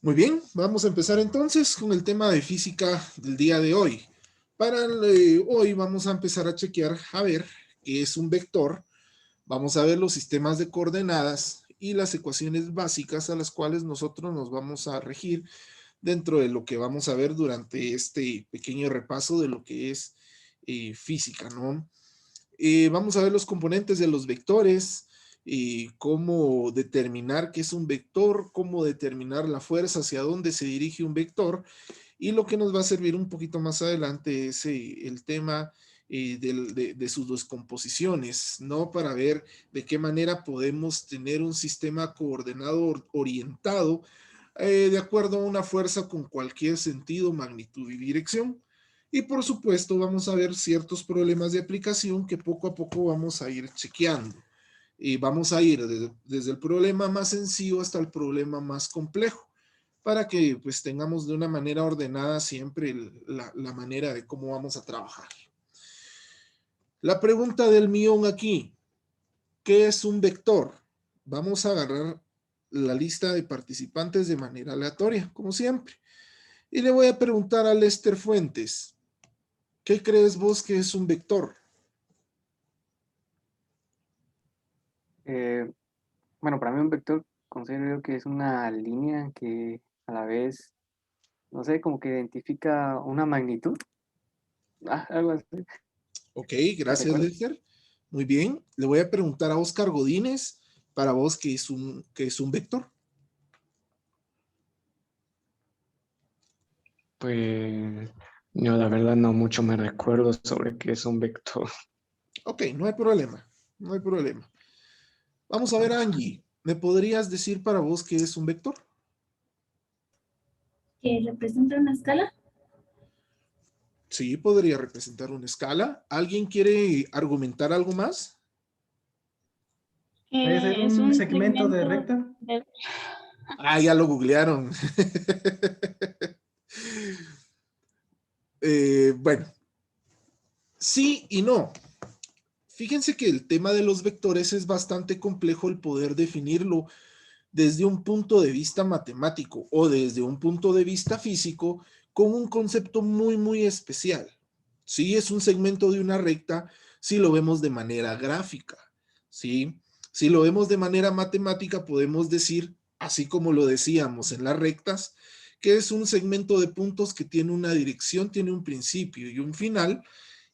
Muy bien, vamos a empezar entonces con el tema de física del día de hoy. Para hoy vamos a empezar a chequear, a ver qué es un vector. Vamos a ver los sistemas de coordenadas y las ecuaciones básicas a las cuales nosotros nos vamos a regir dentro de lo que vamos a ver durante este pequeño repaso de lo que es física, ¿no? Vamos a ver los componentes de los vectores, cómo determinar qué es un vector, cómo determinar la fuerza hacia dónde se dirige un vector, y lo que nos va a servir un poquito más adelante es el tema de sus descomposiciones, ¿no? Para ver de qué manera podemos tener un sistema coordenado orientado de acuerdo a una fuerza con cualquier sentido, magnitud y dirección. Y por supuesto vamos a ver ciertos problemas de aplicación que poco a poco vamos a ir chequeando. Y vamos a ir desde el problema más sencillo hasta el problema más complejo, para que pues tengamos de una manera ordenada siempre la manera de cómo vamos a trabajar. La pregunta del millón aquí, ¿qué es un vector? Vamos a agarrar la lista de participantes de manera aleatoria, como siempre. Y le voy a preguntar a Lester Fuentes, ¿qué crees vos que es un vector? Eh, bueno, para mí un vector considero que es una línea que a la vez, no sé, como que identifica una magnitud, algo así. Ok, ¿No te gracias acuerdas? Lester. Muy bien, le voy a preguntar a Oscar Godínez, para vos, qué es un vector? Pues yo la verdad no mucho me recuerdo sobre qué es un vector. Ok, no hay problema, no hay problema. Vamos a ver, Angie, ¿me podrías decir para vos qué es un vector? Que representa una escala. Sí, podría representar una escala. ¿Alguien quiere argumentar algo más? ¿Puede ser Es un un segmento de segmento recta? de... Ah, ya lo googlearon. Bueno, sí y no. Fíjense que el tema de los vectores es bastante complejo el poder definirlo desde un punto de vista matemático o desde un punto de vista físico con un concepto muy, muy especial. Sí, es un segmento de una recta si lo vemos de manera gráfica, ¿sí? Si lo vemos de manera matemática, podemos decir, así como lo decíamos en las rectas, que es un segmento de puntos que tiene una dirección, tiene un principio y un final,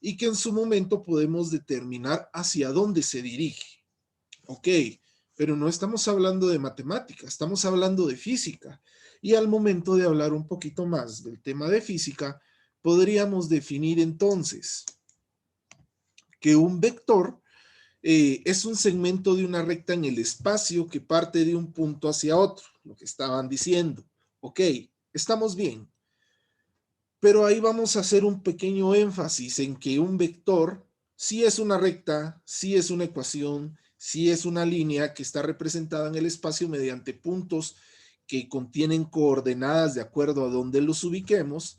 y que en su momento podemos determinar hacia dónde se dirige. Ok, pero no estamos hablando de matemática, estamos hablando de física. Y al momento de hablar un poquito más del tema de física, podríamos definir entonces que un vector es un segmento de una recta en el espacio que parte de un punto hacia otro, lo que estaban diciendo. Ok, estamos bien. Pero ahí vamos a hacer un pequeño énfasis en que un vector sí es una recta, sí es una ecuación, sí es una línea que está representada en el espacio mediante puntos que contienen coordenadas de acuerdo a donde los ubiquemos,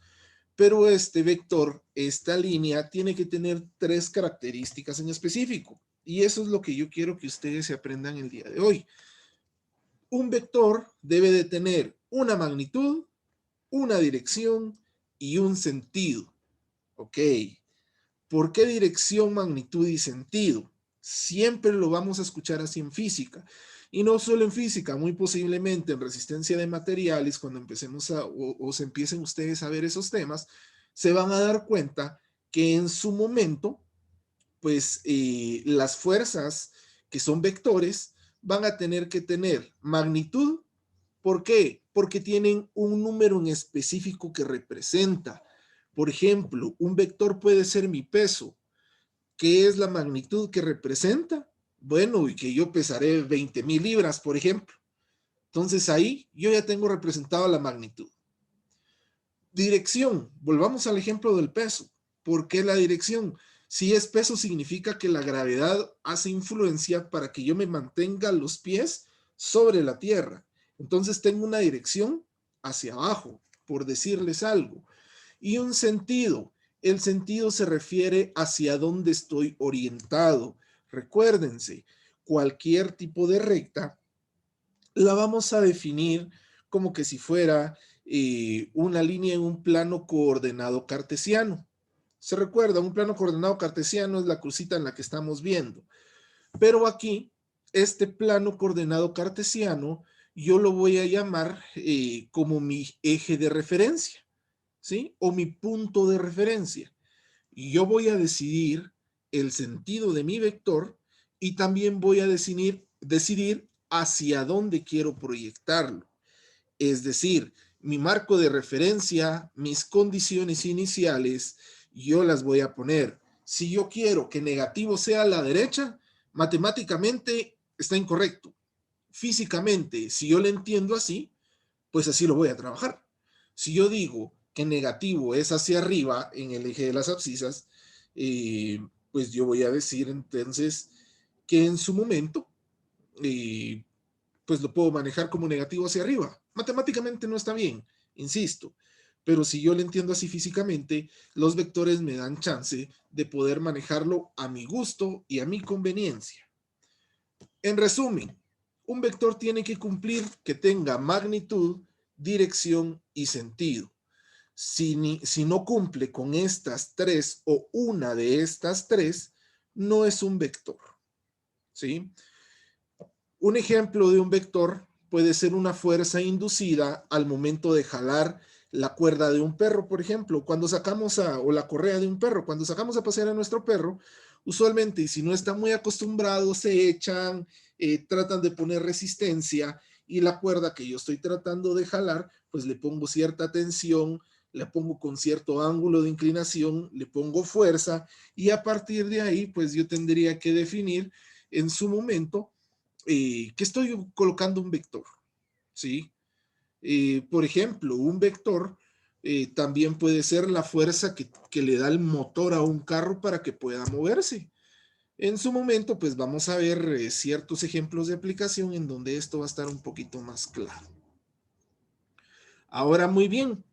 pero este vector, esta línea, tiene que tener tres características en específico. Y eso es lo que yo quiero que ustedes se aprendan el día de hoy. Un vector debe de tener una magnitud, una dirección y un sentido. Ok, ¿por qué dirección, magnitud y sentido? Siempre lo vamos a escuchar así en física. Y no solo en física, muy posiblemente en resistencia de materiales, cuando empecemos o se empiecen ustedes a ver esos temas, se van a dar cuenta que en su momento, pues las fuerzas que son vectores van a tener que tener magnitud. ¿Por qué? Porque tienen un número en específico que representa. Por ejemplo, un vector puede ser mi peso. ¿Qué es la magnitud que representa? Bueno, y que yo pesaré 20,000 libras, por ejemplo. Entonces ahí yo ya tengo representada la magnitud. Dirección. Volvamos al ejemplo del peso. ¿Por qué la dirección? Si es peso, significa que la gravedad hace influencia para que yo me mantenga los pies sobre la tierra. Entonces tengo una dirección hacia abajo, por decirles algo. Y un sentido. El sentido se refiere hacia dónde estoy orientado. Recuérdense, cualquier tipo de recta la vamos a definir como que si fuera una línea en un plano coordenado cartesiano. ¿Se recuerda? Un plano coordenado cartesiano es la crucita en la que estamos viendo. Pero aquí, este plano coordenado cartesiano, yo lo voy a llamar como mi eje de referencia, ¿sí? O mi punto de referencia. Y yo voy a decidir el sentido de mi vector y también voy a decidir hacia dónde quiero proyectarlo. Es decir, mi marco de referencia, mis condiciones iniciales, yo las voy a poner. Si yo quiero que negativo sea a la derecha, matemáticamente está incorrecto. Físicamente, si yo lo entiendo así, pues así lo voy a trabajar. Si yo digo que negativo es hacia arriba en el eje de las abscisas, pues yo voy a decir entonces que en su momento, pues lo puedo manejar como negativo hacia arriba. Matemáticamente no está bien, insisto, pero si yo lo entiendo así físicamente, los vectores me dan chance de poder manejarlo a mi gusto y a mi conveniencia. En resumen, un vector tiene que cumplir que tenga magnitud, dirección y sentido. Si no cumple con estas tres o una de estas tres, no es un vector, ¿sí? Un ejemplo de un vector puede ser una fuerza inducida al momento de jalar la cuerda de un perro, por ejemplo, o la correa de un perro, cuando sacamos a pasear a nuestro perro, usualmente, y si no están muy acostumbrados, se echan, tratan de poner resistencia y la cuerda que yo estoy tratando de jalar, pues le pongo cierta tensión, le pongo con cierto ángulo de inclinación, le pongo fuerza y a partir de ahí, pues yo tendría que definir en su momento que estoy colocando un vector, ¿sí? Por ejemplo, un vector también puede ser la fuerza que le da el motor a un carro para que pueda moverse. En su momento, pues vamos a ver ciertos ejemplos de aplicación en donde esto va a estar un poquito más claro. Ahora, muy bien,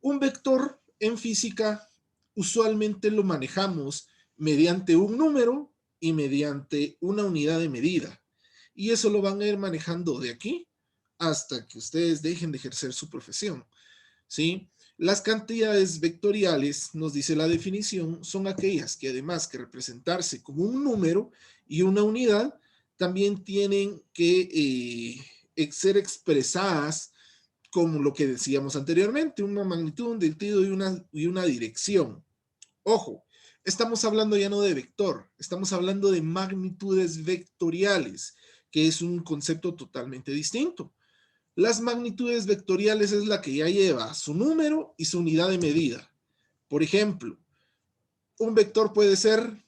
un vector en física usualmente lo manejamos mediante un número y mediante una unidad de medida. Y eso lo van a ir manejando de aquí hasta que ustedes dejen de ejercer su profesión, ¿sí? Las cantidades vectoriales, nos dice la definición, son aquellas que además que representarse como un número y una unidad, también tienen que ser expresadas como lo que decíamos anteriormente, una magnitud, un sentido y una dirección. Ojo, estamos hablando ya no de vector, estamos hablando de magnitudes vectoriales, que es un concepto totalmente distinto. Las magnitudes vectoriales es la que ya lleva su número y su unidad de medida. Por ejemplo, un vector puede ser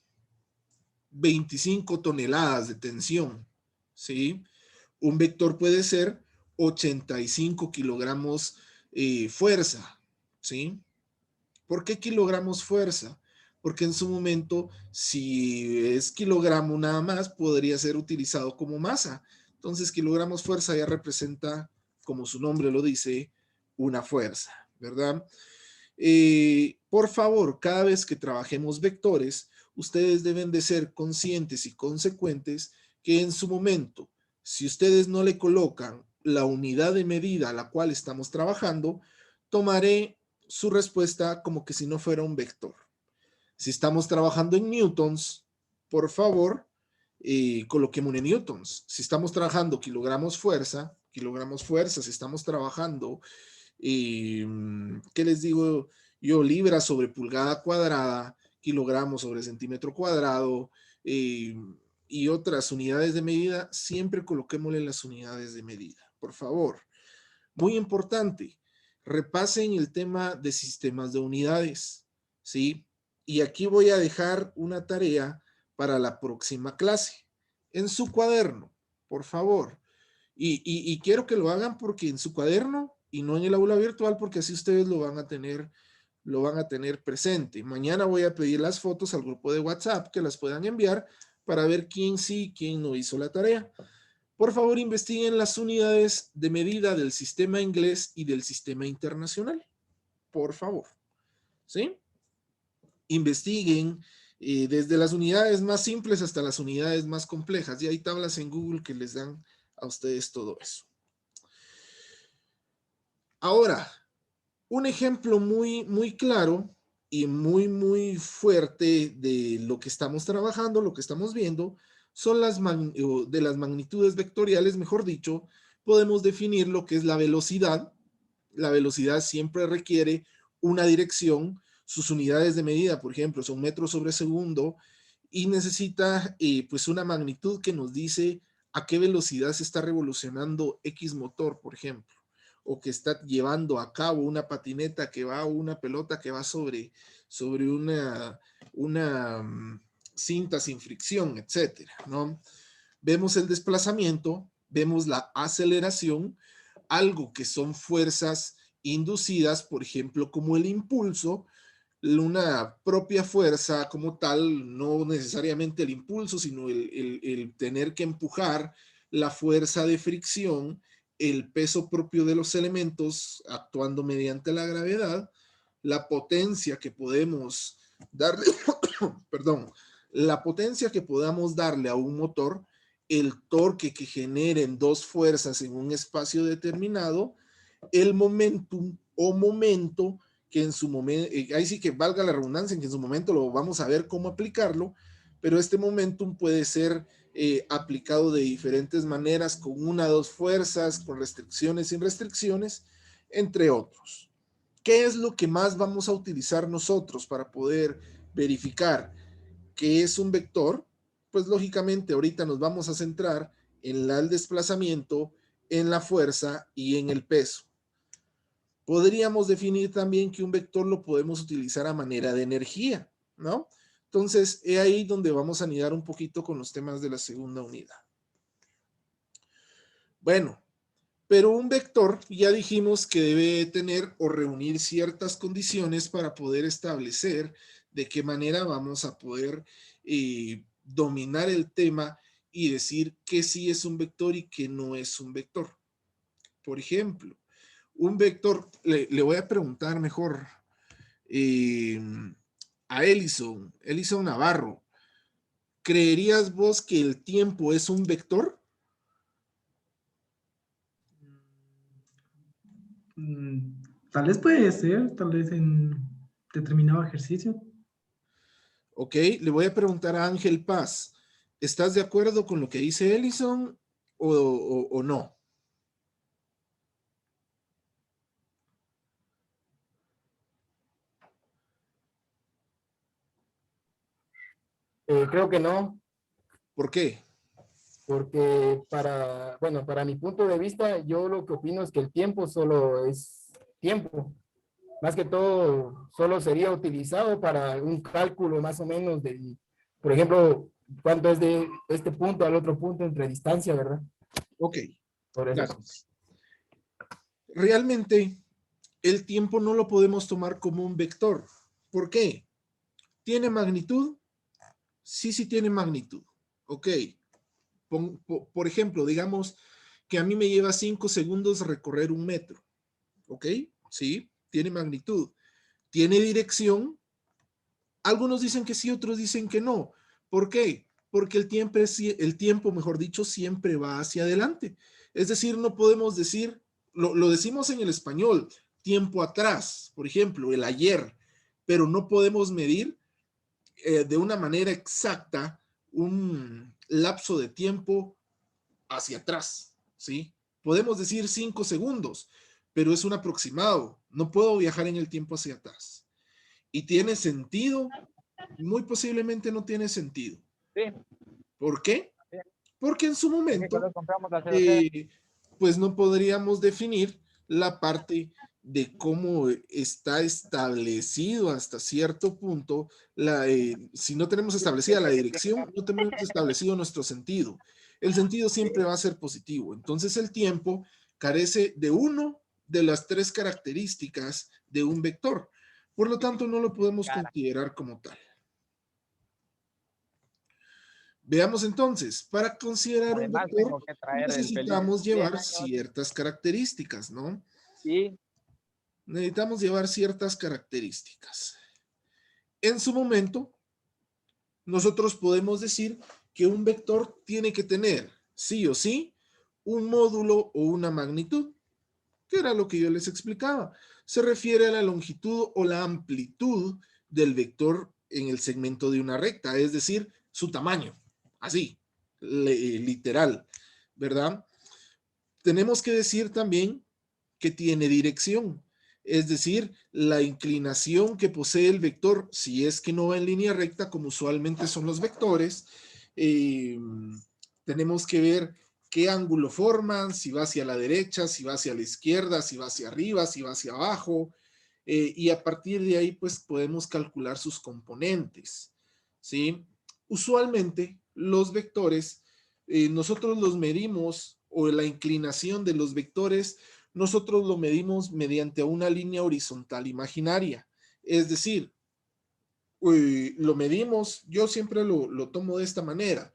25 toneladas de tensión, ¿sí? Un vector puede ser 85 kilogramos fuerza, ¿sí? ¿Por qué kilogramos fuerza? Porque en su momento, si es kilogramo nada más, podría ser utilizado como masa. Entonces, kilogramos fuerza ya representa, como su nombre lo dice, una fuerza, ¿verdad? Por favor, cada vez que trabajemos vectores, ustedes deben de ser conscientes y consecuentes que en su momento, si ustedes no le colocan la unidad de medida a la cual estamos trabajando, tomaré su respuesta como que si no fuera un vector. Si estamos trabajando en newtons, por favor, coloquémosle newtons. Si estamos trabajando kilogramos fuerza, si estamos trabajando, ¿qué les digo yo? Libras sobre pulgada cuadrada, kilogramos sobre centímetro cuadrado, y otras unidades de medida, siempre coloquémosle las unidades de medida, por favor. Muy importante, repasen el tema de sistemas de unidades, ¿sí? Y aquí voy a dejar una tarea para la próxima clase. En su cuaderno, por favor. Y quiero que lo hagan porque en su cuaderno y no en el aula virtual, porque así ustedes lo van a tener presente. Mañana voy a pedir las fotos al grupo de WhatsApp que las puedan enviar para ver quién sí y quién no hizo la tarea. Por favor, investiguen las unidades de medida del sistema inglés y del sistema internacional. Por favor. ¿Sí? Investiguen desde las unidades más simples hasta las unidades más complejas. Y hay tablas en Google que les dan a ustedes todo eso. Ahora, un ejemplo muy claro y muy fuerte de lo que estamos trabajando, lo que estamos viendo, son de las magnitudes vectoriales, mejor dicho, podemos definir lo que es la velocidad. La velocidad siempre requiere una dirección, sus unidades de medida, por ejemplo, son metros sobre segundo, y necesita pues una magnitud que nos dice a qué velocidad se está revolucionando X motor, por ejemplo, o que está llevando a cabo una patineta que va, o una pelota que va sobre una cinta sin fricción, etcétera, ¿no? Vemos el desplazamiento, vemos la aceleración, algo que son fuerzas inducidas, por ejemplo, como el impulso, una propia fuerza como tal, no necesariamente el impulso, sino el tener que empujar, la fuerza de fricción, el peso propio de los elementos actuando mediante la gravedad, la potencia que podemos darle, perdón, la potencia que podamos darle a un motor, el torque que generen dos fuerzas en un espacio determinado, el momentum o momento que en su momento, ahí sí que valga la redundancia, en que en su momento lo vamos a ver cómo aplicarlo, pero este momentum puede ser aplicado de diferentes maneras, con una o dos fuerzas, con restricciones, sin restricciones, entre otros. ¿Qué es lo que más vamos a utilizar nosotros para poder verificar qué es un vector? Pues lógicamente ahorita nos vamos a centrar en el desplazamiento, en la fuerza y en el peso. Podríamos definir también que un vector lo podemos utilizar a manera de energía, ¿no? Entonces, es ahí donde vamos a anidar un poquito con los temas de la segunda unidad. Bueno, pero un vector ya dijimos que debe tener o reunir ciertas condiciones para poder establecer de qué manera vamos a poder dominar el tema y decir que sí es un vector y que no es un vector. Por ejemplo, un vector, le voy a preguntar mejor a Elison Navarro. ¿Creerías vos que el tiempo es un vector? Tal vez puede ser, tal vez en determinado ejercicio. Ok, le voy a preguntar a Ángel Paz. ¿Estás de acuerdo con lo que dice Elison o no? Creo que no, ¿Por qué? porque para mi punto de vista, yo lo que opino es que el tiempo solo es tiempo. Más que todo, solo sería utilizado para un cálculo más o menos de, por ejemplo, cuánto es de este punto al otro punto entre distancia, ¿verdad? Ok, Por eso. gracias. Realmente, el tiempo no lo podemos tomar como un vector. ¿Por qué? ¿Tiene magnitud? Sí tiene magnitud. Ok. Por ejemplo, digamos que a mí me lleva 5 segundos recorrer un metro. ¿Ok? Sí, tiene magnitud. ¿Tiene dirección? Algunos dicen que sí, otros dicen que no. ¿Por qué? Porque el tiempo, mejor dicho, siempre va hacia adelante. Es decir, no podemos decir, lo decimos en el español, tiempo atrás, por ejemplo, el ayer, pero no podemos medir de una manera exacta un lapso de tiempo hacia atrás, ¿sí? Podemos decir 5 segundos, pero es un aproximado. No puedo viajar en el tiempo hacia atrás. ¿Y tiene sentido? Muy posiblemente no tiene sentido. Sí, ¿Por qué? sí. Porque en su Es que momento, cuando compramos la CDC, pues no podríamos definir la parte de cómo está establecido hasta cierto punto, si no tenemos establecida la dirección, no tenemos establecido nuestro sentido. El sentido siempre va a ser positivo. Entonces el tiempo carece de uno de las tres características de un vector. Por lo tanto, no lo podemos considerar como tal. Veamos entonces, para considerar un además vector tengo que traer el necesitamos feliz 100 llevar años ciertas características, ¿no? y Necesitamos llevar ciertas características. En su momento, nosotros podemos decir que un vector tiene que tener, sí o sí, un módulo o una magnitud. que era lo que yo les explicaba. Se refiere a la longitud o la amplitud del vector en el segmento de una recta, es decir, su tamaño, así, literal, ¿verdad? Tenemos que decir también que tiene dirección, es decir, la inclinación que posee el vector, si es que no va en línea recta, como usualmente son los vectores, tenemos que ver qué ángulo forman, si va hacia la derecha, si va hacia la izquierda, si va hacia arriba, si va hacia abajo, y a partir de ahí pues podemos calcular sus componentes, ¿sí? Usualmente los vectores, nosotros los medimos, o la inclinación de los vectores, nosotros lo medimos mediante una línea horizontal imaginaria, es decir, lo medimos, yo siempre lo tomo de esta manera,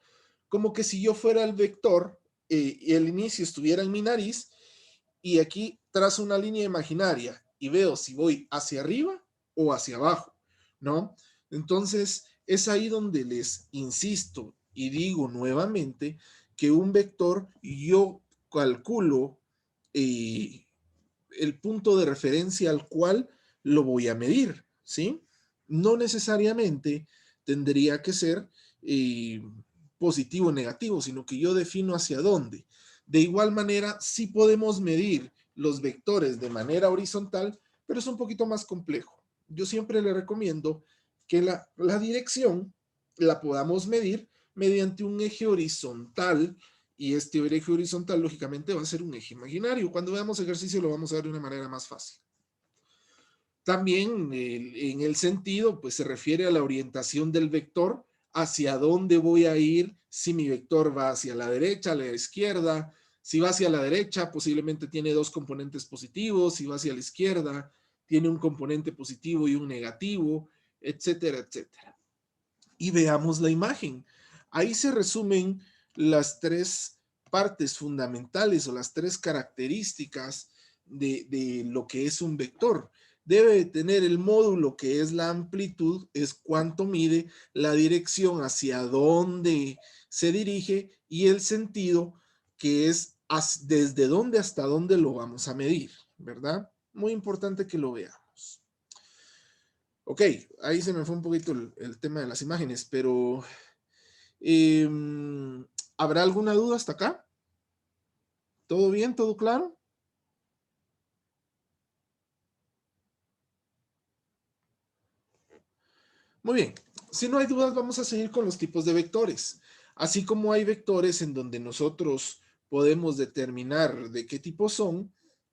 como que si yo fuera el vector y el inicio estuviera en mi nariz y aquí trazo una línea imaginaria y veo si voy hacia arriba o hacia abajo, ¿no? Entonces es ahí donde les insisto y digo nuevamente que un vector yo calculo el punto de referencia al cual lo voy a medir, ¿sí? No necesariamente tendría que ser positivo o negativo, sino que yo defino hacia dónde. De igual manera, sí podemos medir los vectores de manera horizontal, pero es un poquito más complejo. Yo siempre le recomiendo que la dirección la podamos medir mediante un eje horizontal, y este eje horizontal lógicamente va a ser un eje imaginario. Cuando veamos ejercicio lo vamos a ver de una manera más fácil. También en el sentido, pues se refiere a la orientación del vector, hacia dónde voy a ir, si mi vector va hacia la derecha, a la izquierda. Si va hacia la derecha, posiblemente tiene dos componentes positivos. Si va hacia la izquierda, tiene un componente positivo y un negativo, etcétera, etcétera. Y veamos la imagen. Ahí se resumen las tres partes fundamentales o las tres características de lo que es un vector. Debe tener el módulo que es la amplitud, es cuánto mide, la dirección hacia dónde se dirige y el sentido que es desde dónde hasta dónde lo vamos a medir, ¿verdad? Muy importante que lo veamos. Ok, ahí se me fue un poquito el tema de las imágenes, pero ¿habrá alguna duda hasta acá? ¿Todo bien? ¿Todo claro? Muy bien, si no hay dudas vamos a seguir con los tipos de vectores. Así como hay vectores en donde nosotros podemos determinar de qué tipo son,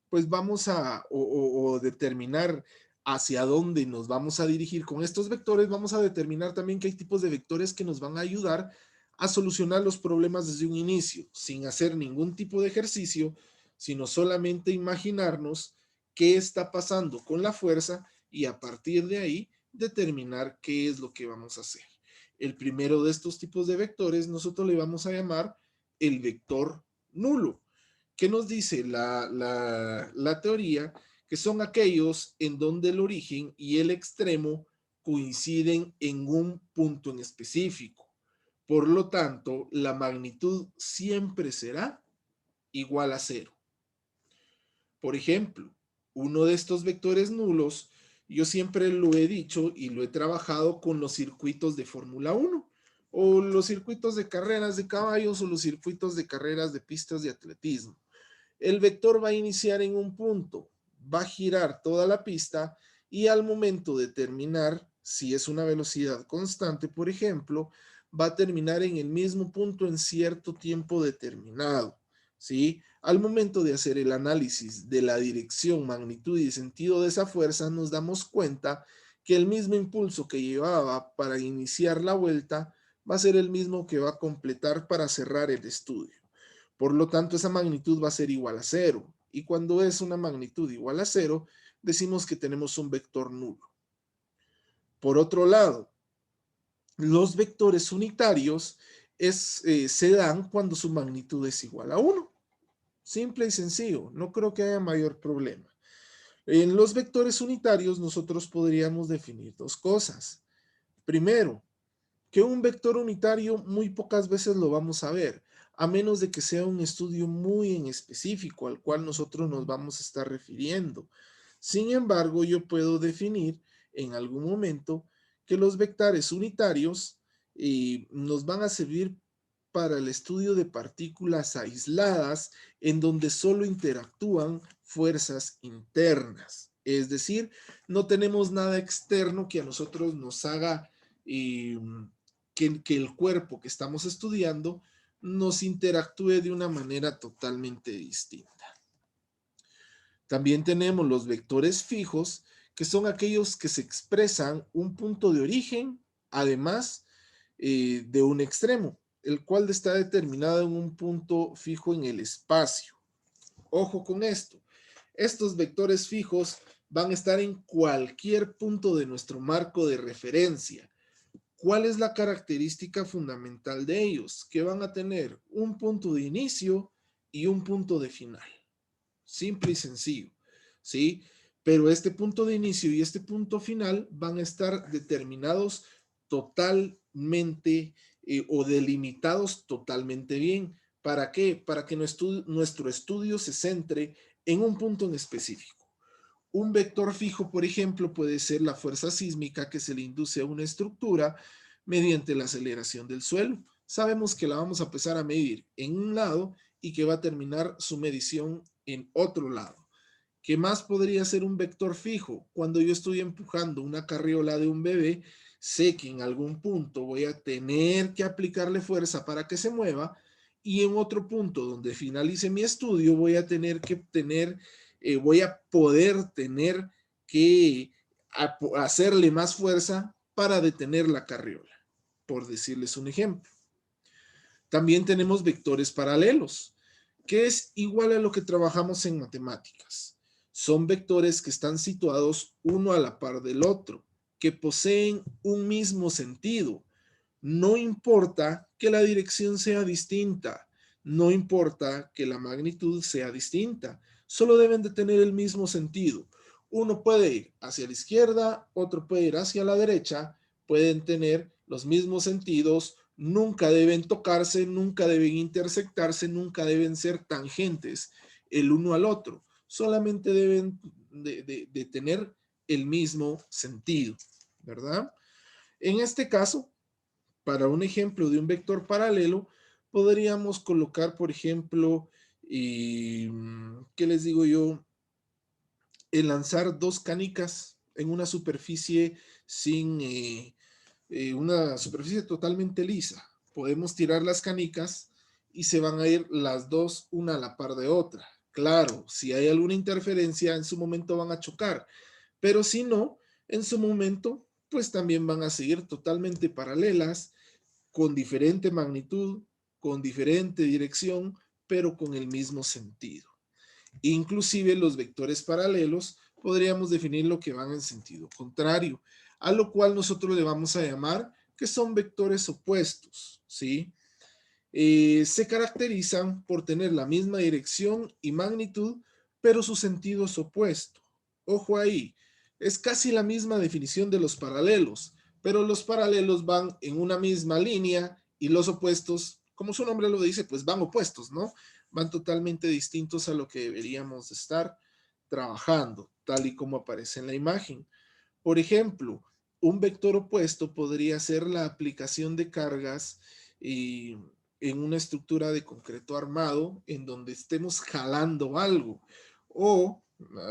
pues vamos a, o determinar hacia dónde nos vamos a dirigir con estos vectores, vamos a determinar también que hay tipos de vectores que nos van a ayudar a solucionar los problemas desde un inicio, sin hacer ningún tipo de ejercicio, sino solamente imaginarnos qué está pasando con la fuerza y a partir de ahí determinar qué es lo que vamos a hacer. El primero de estos tipos de vectores nosotros le vamos a llamar el vector nulo. ¿Qué nos dice la teoría? Que son aquellos en donde el origen y el extremo coinciden en un punto en específico. Por lo tanto, la magnitud siempre será igual a 0. Por ejemplo, uno de estos vectores nulos, yo siempre lo he dicho y lo he trabajado con los circuitos de Fórmula 1 o los circuitos de carreras de caballos o los circuitos de carreras de pistas de atletismo. El vector va a iniciar en un punto, va a girar toda la pista y al momento de terminar, si es una velocidad constante, por ejemplo, va a terminar en el mismo punto en cierto tiempo determinado, ¿sí? Al momento de hacer el análisis de la dirección, magnitud y sentido de esa fuerza, nos damos cuenta que el mismo impulso que llevaba para iniciar la vuelta va a ser el mismo que va a completar para cerrar el estudio. Por lo tanto, esa magnitud va a ser igual a 0. Y cuando es una magnitud igual a 0, decimos que tenemos un vector nulo. Por otro lado, los vectores unitarios se dan cuando su magnitud es igual a 1. Simple y sencillo, no creo que haya mayor problema. En los vectores unitarios nosotros podríamos definir dos cosas. Primero, que un vector unitario muy pocas veces lo vamos a ver. a menos de que sea un estudio muy en específico al cual nosotros nos vamos a estar refiriendo. Sin embargo, yo puedo definir en algún momento que los vectores unitarios nos van a servir para el estudio de partículas aisladas en donde solo interactúan fuerzas internas. Es decir, no tenemos nada externo que a nosotros nos haga que el cuerpo que estamos estudiando nos interactúe de una manera totalmente distinta. También tenemos los vectores fijos, que son aquellos que se expresan un punto de origen, además de un extremo, el cual está determinado en un punto fijo en el espacio. Ojo con esto. Estos vectores fijos van a estar en cualquier punto de nuestro marco de referencia. ¿Cuál es la característica fundamental de ellos? Que van a tener un punto de inicio y un punto de final. Simple y sencillo, ¿sí? Pero este punto de inicio y este punto final van a estar determinados totalmente o delimitados totalmente bien. ¿Para qué? Para que nuestro estudio se centre en un punto en específico. Un vector fijo, por ejemplo, puede ser la fuerza sísmica que se le induce a una estructura mediante la aceleración del suelo. Sabemos que la vamos a empezar a medir en un lado y que va a terminar su medición en otro lado. ¿Qué más podría ser un vector fijo? Cuando yo estoy empujando una carriola de un bebé, sé que en algún punto voy a tener que aplicarle fuerza para que se mueva y en otro punto donde finalice mi estudio voy a tener que voy a poder tener que hacerle más fuerza para detener la carriola, por decirles un ejemplo. También tenemos vectores paralelos, que es igual a lo que trabajamos en matemáticas. Son vectores que están situados uno a la par del otro, que poseen un mismo sentido. No importa que la dirección sea distinta, no importa que la magnitud sea distinta, solo deben de tener el mismo sentido. Uno puede ir hacia la izquierda, otro puede ir hacia la derecha, pueden tener los mismos sentidos, nunca deben tocarse, nunca deben intersectarse, nunca deben ser tangentes el uno al otro, solamente deben de tener el mismo sentido, ¿verdad? En este caso, para un ejemplo de un vector paralelo, podríamos colocar, por ejemplo, ¿qué les digo yo? El lanzar dos canicas en una superficie sin una superficie totalmente lisa. Podemos tirar las canicas y se van a ir las dos una a la par de otra. Claro, si hay alguna interferencia, en su momento van a chocar, pero si no, en su momento, pues también van a seguir totalmente paralelas, con diferente magnitud, con diferente dirección, pero con el mismo sentido. Inclusive los vectores paralelos podríamos definir lo que van en sentido contrario, a lo cual nosotros le vamos a llamar que son vectores opuestos, ¿sí? Se caracterizan por tener la misma dirección y magnitud, pero su sentido es opuesto. Ojo ahí, es casi la misma definición de los paralelos, pero los paralelos van en una misma línea y los opuestos, como su nombre lo dice, pues van opuestos, ¿no? Van totalmente distintos a lo que deberíamos estar trabajando, tal y como aparece en la imagen. Por ejemplo, un vector opuesto podría ser la aplicación de cargas en una estructura de concreto armado en donde estemos jalando algo. O,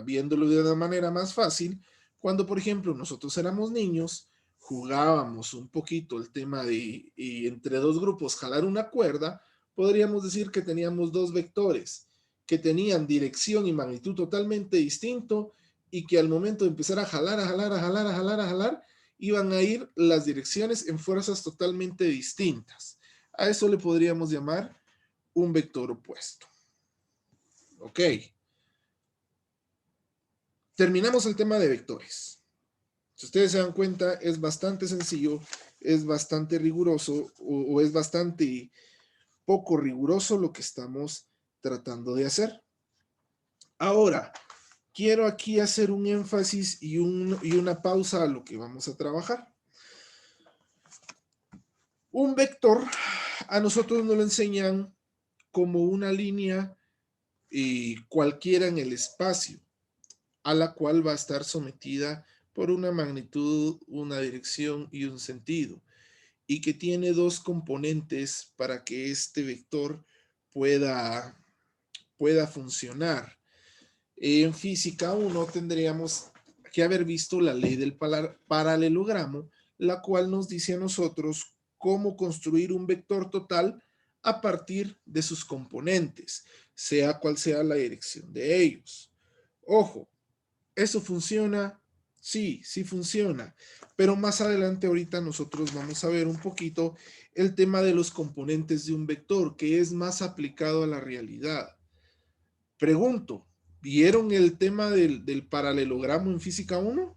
viéndolo de una manera más fácil, cuando, por ejemplo, nosotros éramos niños, jugábamos un poquito el tema de entre dos grupos jalar una cuerda, podríamos decir que teníamos dos vectores que tenían dirección y magnitud totalmente distinto y que al momento de empezar a jalar, iban a ir las direcciones en fuerzas totalmente distintas. A eso le podríamos llamar un vector opuesto. Ok. Terminamos el tema de vectores. Si ustedes se dan cuenta, es bastante sencillo, es bastante riguroso o es bastante poco riguroso lo que estamos tratando de hacer. Ahora, quiero aquí hacer un énfasis y una pausa a lo que vamos a trabajar. Un vector, a nosotros nos lo enseñan como una línea cualquiera en el espacio, a la cual va a estar sometida por una magnitud, una dirección y un sentido, y que tiene dos componentes para que este vector pueda funcionar. En física 1 tendríamos que haber visto la ley del paralelogramo, la cual nos dice a nosotros cómo construir un vector total a partir de sus componentes, sea cual sea la dirección de ellos. Ojo, ¿eso funciona? Sí, sí funciona, pero más adelante ahorita nosotros vamos a ver un poquito el tema de los componentes de un vector, que es más aplicado a la realidad. Pregunto, ¿vieron el tema del paralelogramo en física 1?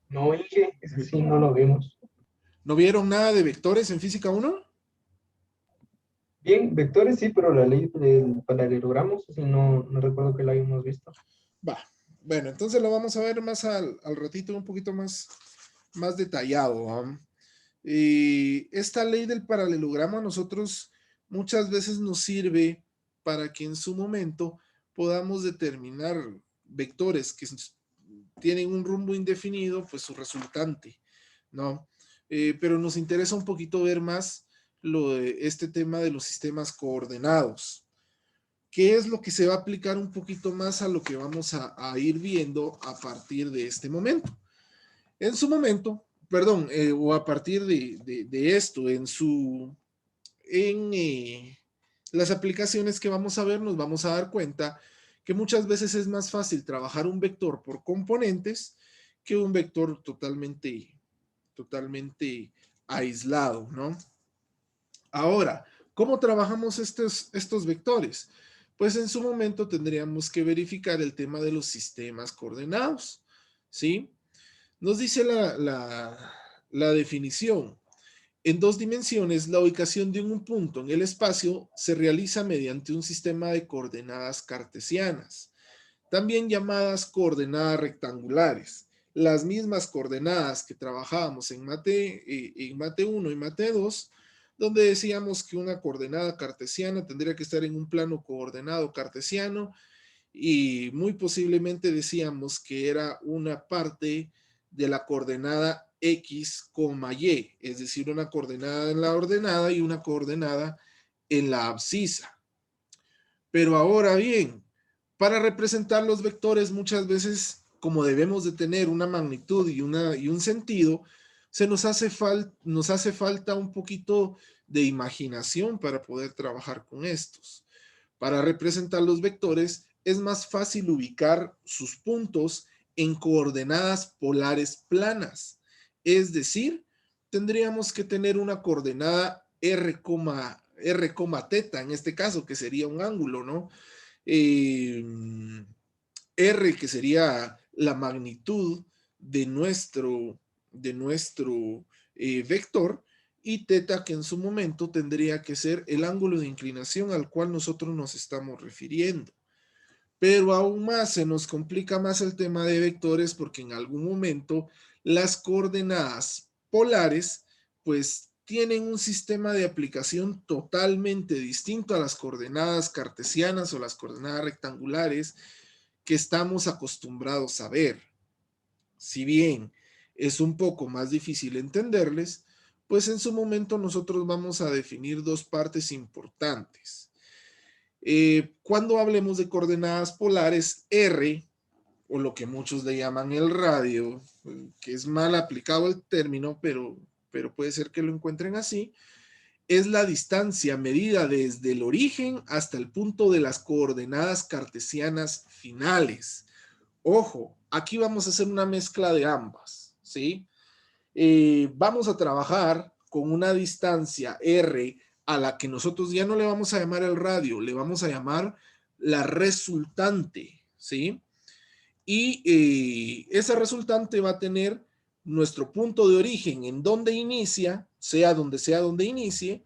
No, Inge, ese sí no lo vimos. ¿No vieron nada de vectores en física 1? Bien, vectores sí, pero la ley del paralelogramo, sí no recuerdo que la hayamos visto. Va, bueno, entonces lo vamos a ver más al ratito, un poquito más detallado. Esta ley del paralelogramo a nosotros muchas veces nos sirve para que en su momento podamos determinar vectores que tienen un rumbo indefinido, pues su resultante, ¿no? Pero nos interesa un poquito ver más lo de este tema de los sistemas coordenados. ¿Qué es lo que se va a aplicar un poquito más a lo que vamos a ir viendo a partir de este momento? En su momento, perdón, o a partir de esto, en las aplicaciones que vamos a ver, nos vamos a dar cuenta que muchas veces es más fácil trabajar un vector por componentes que un vector totalmente aislado, ¿no? Ahora, ¿cómo trabajamos estos vectores? Pues en su momento tendríamos que verificar el tema de los sistemas coordenados, ¿sí? Nos dice la definición. En dos dimensiones, la ubicación de un punto en el espacio se realiza mediante un sistema de coordenadas cartesianas, también llamadas coordenadas rectangulares. Las mismas coordenadas que trabajábamos en Mate 1 y Mate 2, donde decíamos que una coordenada cartesiana tendría que estar en un plano coordenado cartesiano y muy posiblemente decíamos que era una parte de la coordenada X, Y, es decir, una coordenada en la ordenada y una coordenada en la abscisa. Pero ahora bien, para representar los vectores muchas veces, como debemos de tener una magnitud y un sentido, nos hace falta un poquito de imaginación para poder trabajar con estos. Para representar los vectores es más fácil ubicar sus puntos en coordenadas polares planas. Es decir, tendríamos que tener una coordenada R, θ, en este caso, que sería un ángulo, ¿no? R, que sería la magnitud de nuestro vector, y θ, que en su momento tendría que ser el ángulo de inclinación al cual nosotros nos estamos refiriendo. Pero aún más se nos complica más el tema de vectores porque en algún momento las coordenadas polares pues tienen un sistema de aplicación totalmente distinto a las coordenadas cartesianas o las coordenadas rectangulares que estamos acostumbrados a ver. Si bien es un poco más difícil entenderles, pues en su momento nosotros vamos a definir dos partes importantes. Cuando hablemos de coordenadas polares, R, o lo que muchos le llaman el radio, que es mal aplicado el término, pero puede ser que lo encuentren así, es la distancia medida desde el origen hasta el punto de las coordenadas cartesianas finales. Ojo, aquí vamos a hacer una mezcla de ambas, ¿sí? Vamos a trabajar con una distancia R a la que nosotros ya no le vamos a llamar el radio, le vamos a llamar la resultante, ¿sí? Y esa resultante va a tener nuestro punto de origen en donde inicia, sea donde inicie,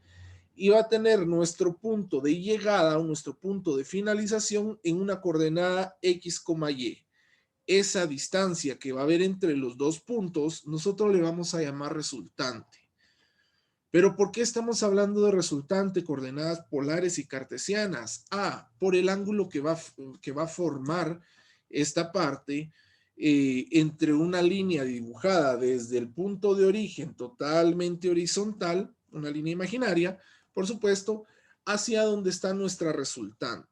y va a tener nuestro punto de llegada o nuestro punto de finalización en una coordenada X, Y. Esa distancia que va a haber entre los dos puntos, nosotros le vamos a llamar resultante. Pero ¿por qué estamos hablando de resultante, coordenadas polares y cartesianas? Por el ángulo que va a formar esta parte entre una línea dibujada desde el punto de origen totalmente horizontal, una línea imaginaria, por supuesto, hacia donde está nuestra resultante.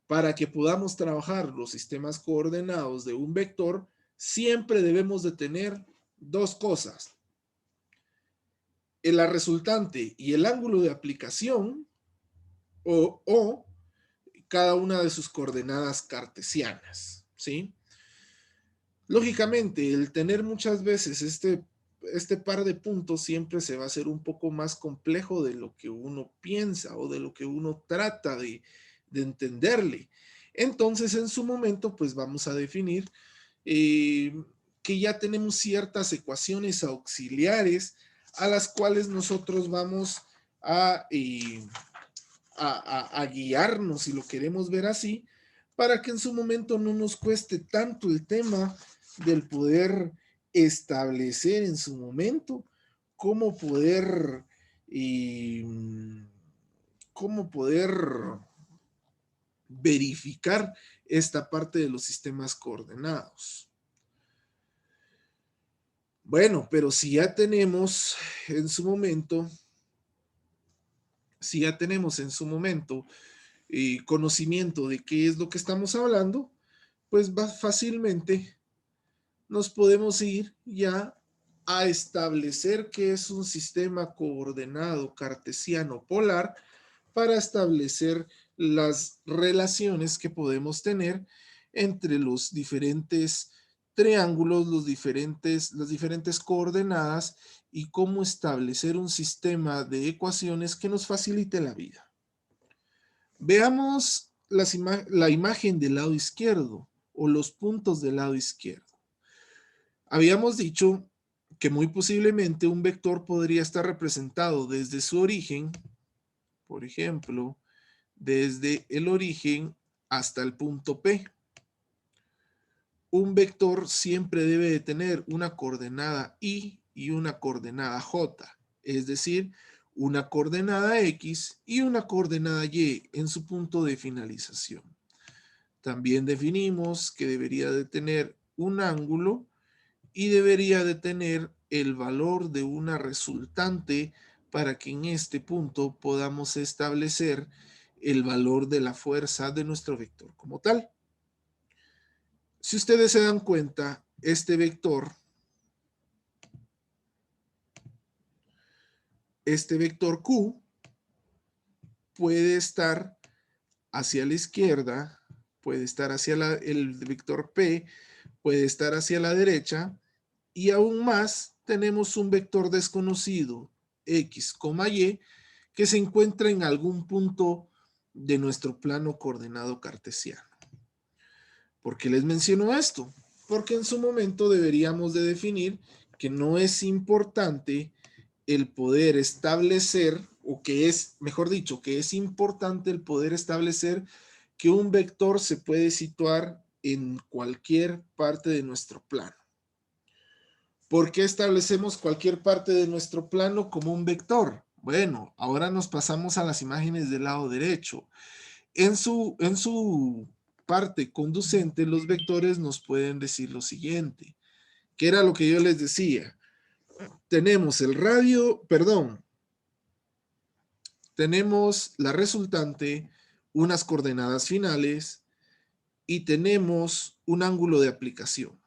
Para que podamos trabajar los sistemas coordenados de un vector, siempre debemos de tener dos cosas: la resultante y el ángulo de aplicación, o cada una de sus coordenadas cartesianas, ¿sí? Lógicamente, el tener muchas veces este par de puntos siempre se va a hacer un poco más complejo de lo que uno piensa o de lo que uno trata de entenderle. Entonces, en su momento, pues vamos a definir que ya tenemos ciertas ecuaciones auxiliares a las cuales nosotros vamos a guiarnos, si lo queremos ver así, para que en su momento no nos cueste tanto el tema del poder establecer en su momento cómo poder verificar esta parte de los sistemas coordenados. Bueno, pero si ya tenemos en su momento conocimiento de qué es lo que estamos hablando, pues fácilmente nos podemos ir ya a establecer qué es un sistema coordenado cartesiano polar para establecer las relaciones que podemos tener entre los diferentes triángulos, las diferentes coordenadas y cómo establecer un sistema de ecuaciones que nos facilite la vida. Veamos la imagen del lado izquierdo o los puntos del lado izquierdo. Habíamos dicho que muy posiblemente un vector podría estar representado desde su origen, por ejemplo, desde el origen hasta el punto P. Un vector siempre debe de tener una coordenada Y y una coordenada J, es decir, una coordenada X y una coordenada Y en su punto de finalización. También definimos que debería de tener un ángulo y debería de tener el valor de una resultante para que en este punto podamos establecer el valor de la fuerza de nuestro vector como tal. Si ustedes se dan cuenta, este vector Q puede estar hacia la izquierda, puede estar hacia el vector P, puede estar hacia la derecha, y aún más tenemos un vector desconocido, X, Y, que se encuentra en algún punto de nuestro plano coordenado cartesiano. ¿Por qué les menciono esto? Porque en su momento deberíamos de definir que no es importante el poder establecer, o que es, mejor dicho, que es importante el poder establecer que un vector se puede situar en cualquier parte de nuestro plano. ¿Por qué establecemos cualquier parte de nuestro plano como un vector? Bueno, ahora nos pasamos a las imágenes del lado derecho. En su parte conducente, los vectores nos pueden decir lo siguiente, que era lo que yo les decía. Tenemos tenemos la resultante, unas coordenadas finales y tenemos un ángulo de aplicación.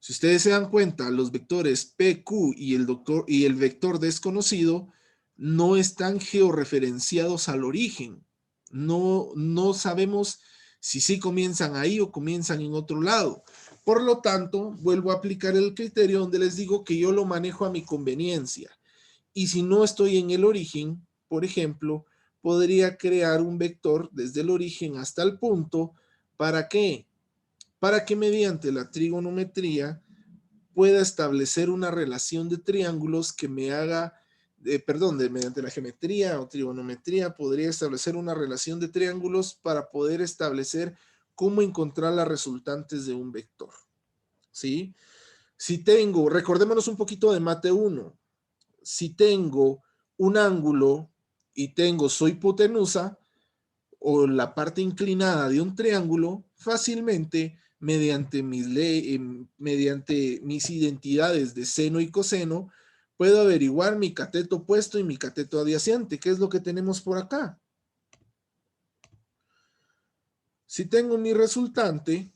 Si ustedes se dan cuenta, los vectores P, Q y el vector desconocido no están georreferenciados al origen. No sabemos si sí comienzan ahí o comienzan en otro lado. Por lo tanto, vuelvo a aplicar el criterio donde les digo que yo lo manejo a mi conveniencia. Y si no estoy en el origen, por ejemplo, podría crear un vector desde el origen hasta el punto. ¿Para qué? Para que mediante la trigonometría pueda establecer una relación de triángulos que me haga mediante la geometría o trigonometría, podría establecer una relación de triángulos para poder establecer cómo encontrar las resultantes de un vector. ¿Sí? Si tengo, recordémonos un poquito de mate 1. Si tengo un ángulo y tengo su hipotenusa o la parte inclinada de un triángulo, fácilmente mediante mis identidades de seno y coseno, puedo averiguar mi cateto opuesto y mi cateto adyacente. ¿Qué es lo que tenemos por acá? Si tengo mi resultante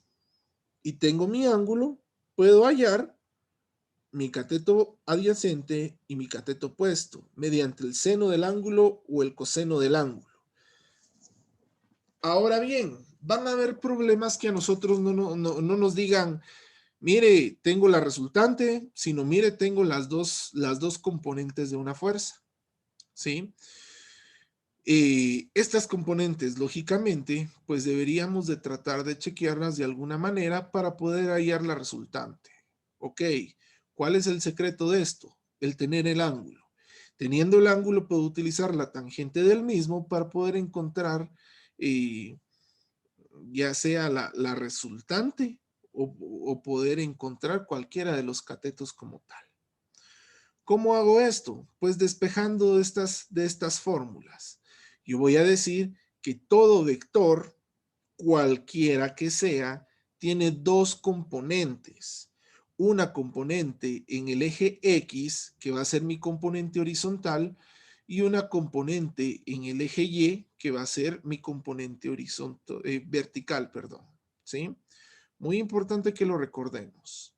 y tengo mi ángulo, puedo hallar mi cateto adyacente y mi cateto opuesto mediante el seno del ángulo o el coseno del ángulo. Ahora bien, van a haber problemas que a nosotros no nos digan, mire, tengo la resultante, sino mire, tengo las dos componentes de una fuerza. ¿Sí? Estas componentes, lógicamente, pues deberíamos de tratar de chequearlas de alguna manera para poder hallar la resultante. Ok, ¿cuál es el secreto de esto? El tener el ángulo. Teniendo el ángulo, puedo utilizar la tangente del mismo para poder encontrar ya sea la resultante o poder encontrar cualquiera de los catetos como tal. ¿Cómo hago esto? Pues despejando de estas fórmulas. Yo voy a decir que todo vector, cualquiera que sea, tiene dos componentes. Una componente en el eje X, que va a ser mi componente horizontal, y una componente en el eje Y, que va a ser mi componente vertical, perdón. ¿Sí? Muy importante que lo recordemos.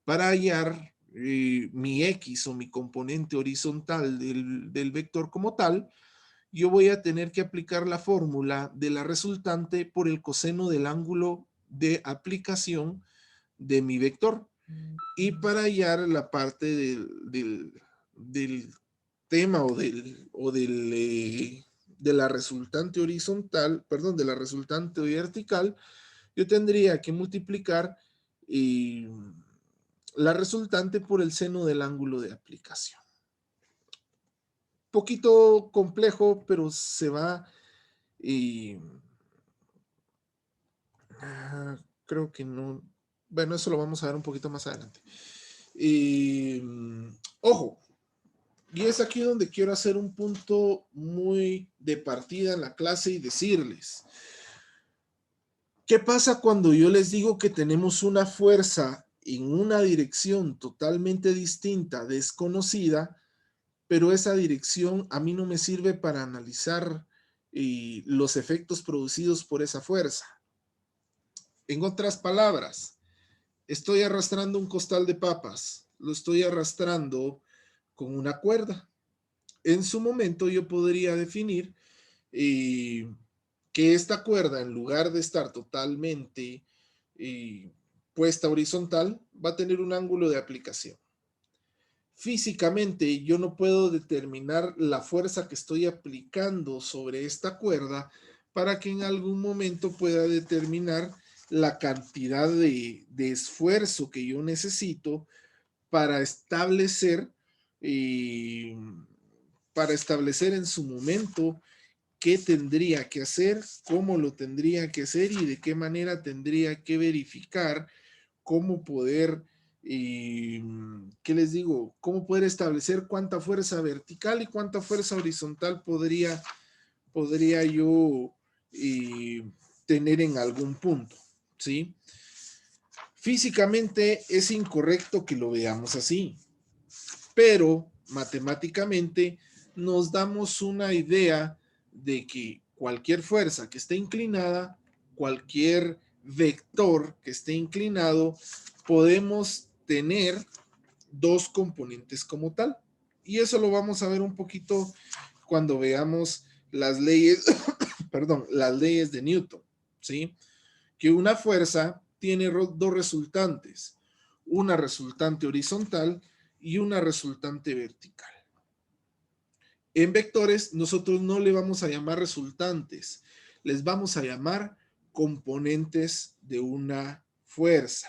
Para hallar mi X o mi componente horizontal del vector como tal, yo voy a tener que aplicar la fórmula de la resultante por el coseno del ángulo de aplicación de mi vector. Y para hallar la parte del tema de la resultante horizontal, perdón, de la resultante vertical, yo tendría que multiplicar la resultante por el seno del ángulo de aplicación. Poquito complejo, pero se va creo que no. Bueno, eso lo vamos a ver un poquito más adelante. Ojo, y es aquí donde quiero hacer un punto muy de partida en la clase y decirles, ¿qué pasa cuando yo les digo que tenemos una fuerza en una dirección totalmente distinta, desconocida, pero esa dirección a mí no me sirve para analizar los efectos producidos por esa fuerza? En otras palabras, estoy arrastrando un costal de papas, lo estoy arrastrando con una cuerda. En su momento yo podría definir que esta cuerda, en lugar de estar totalmente puesta horizontal, va a tener un ángulo de aplicación. Físicamente yo no puedo determinar la fuerza que estoy aplicando sobre esta cuerda para que en algún momento pueda determinar la cantidad de esfuerzo que yo necesito para establecer en su momento qué tendría que hacer, cómo lo tendría que hacer y de qué manera tendría que verificar cómo poder, ¿qué les digo? Cómo poder establecer cuánta fuerza vertical y cuánta fuerza horizontal podría yo tener en algún punto, ¿sí? Físicamente es incorrecto que lo veamos así, pero matemáticamente nos damos una idea de que cualquier fuerza que esté inclinada, cualquier vector que esté inclinado, podemos tener dos componentes como tal. Y eso lo vamos a ver un poquito cuando veamos las leyes, perdón, las leyes de Newton, ¿sí? Que una fuerza tiene dos resultantes, una resultante horizontal y una resultante vertical. En vectores nosotros no le vamos a llamar resultantes, les vamos a llamar componentes de una fuerza.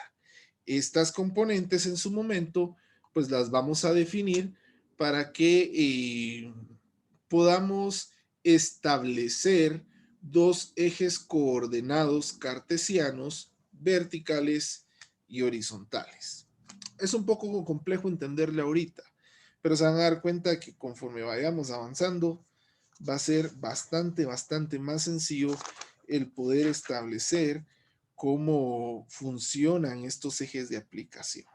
Estas componentes en su momento pues las vamos a definir para que podamos establecer dos ejes coordenados cartesianos verticales y horizontales. Es un poco complejo entenderle ahorita, pero se van a dar cuenta que conforme vayamos avanzando va a ser bastante más sencillo el poder establecer cómo funcionan estos ejes de aplicación.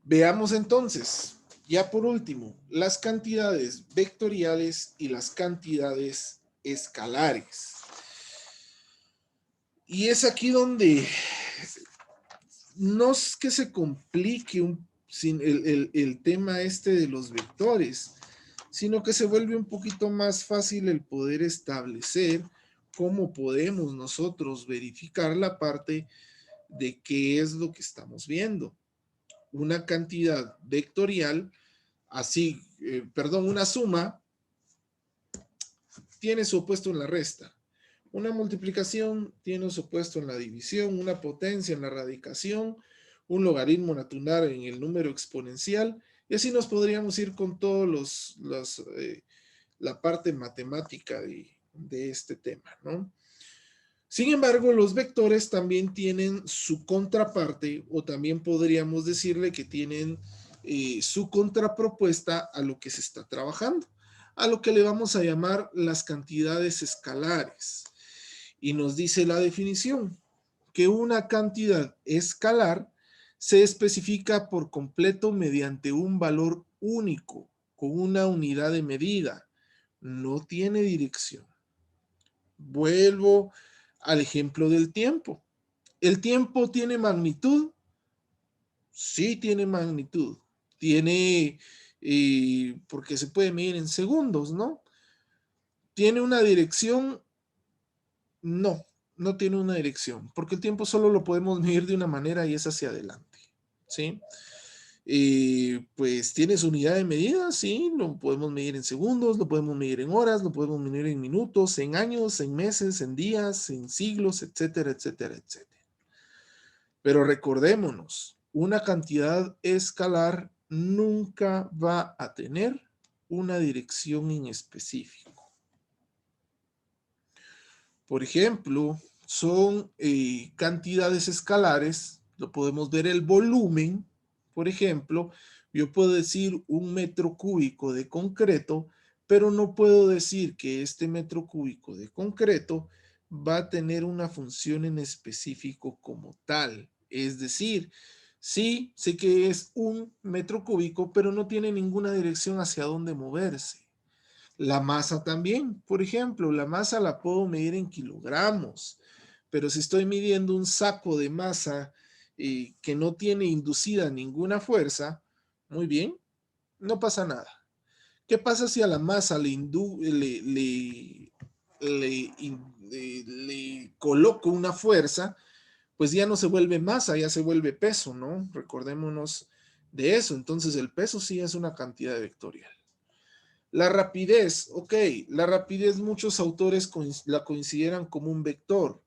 Veamos entonces, ya por último, las cantidades vectoriales y las cantidades escalares. Y es aquí donde no es que se complique el tema este de los vectores, sino que se vuelve un poquito más fácil el poder establecer cómo podemos nosotros verificar la parte de qué es lo que estamos viendo. Una cantidad vectorial, una suma tiene su opuesto en la resta. Una multiplicación tiene su opuesto en la división, una potencia en la radicación, un logaritmo natural en el número exponencial, y así nos podríamos ir con todos la parte matemática de este tema, ¿no? Sin embargo, los vectores también tienen su contraparte, o también podríamos decirle que tienen su contrapropuesta a lo que se está trabajando, a lo que le vamos a llamar las cantidades escalares. Y nos dice la definición, que una cantidad escalar se especifica por completo mediante un valor único, con una unidad de medida. No tiene dirección. Vuelvo al ejemplo del tiempo. ¿El tiempo tiene magnitud? Sí tiene magnitud. Tiene, porque se puede medir en segundos, ¿no? ¿Tiene una dirección? No, no tiene una dirección, porque el tiempo solo lo podemos medir de una manera y es hacia adelante, ¿sí? Pues tiene su unidad de medida, sí, lo podemos medir en segundos, lo podemos medir en horas, lo podemos medir en minutos, en años, en meses, en días, en siglos, etcétera, etcétera, etcétera. Pero recordémonos, una cantidad escalar nunca va a tener una dirección en específico. Por ejemplo, son cantidades escalares, lo podemos ver el volumen. Por ejemplo, yo puedo decir 1 metro cúbico de concreto, pero no puedo decir que este metro cúbico de concreto va a tener una función en específico como tal. Es decir, sí, sé que es 1 metro cúbico, pero no tiene ninguna dirección hacia dónde moverse. La masa también, por ejemplo, la masa la puedo medir en kilogramos, pero si estoy midiendo un saco de masa que no tiene inducida ninguna fuerza, muy bien, no pasa nada. ¿Qué pasa si a la masa le coloco una fuerza? Pues ya no se vuelve masa, ya se vuelve peso, ¿no? Recordémonos de eso. Entonces el peso sí es una cantidad vectorial. La rapidez, ok, la rapidez muchos autores la consideran como un vector,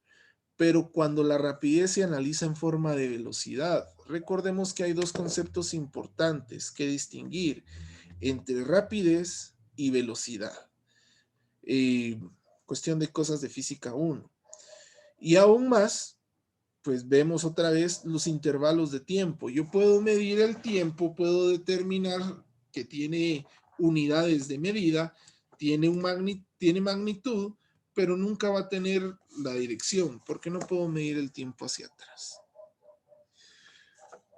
pero cuando la rapidez se analiza en forma de velocidad, recordemos que hay dos conceptos importantes que distinguir entre rapidez y velocidad. Cuestión de cosas de física 1. Y aún más, pues vemos otra vez los intervalos de tiempo. Yo puedo medir el tiempo, puedo determinar que tiene unidades de medida, tiene magnitud, pero nunca va a tener la dirección, porque no puedo medir el tiempo hacia atrás.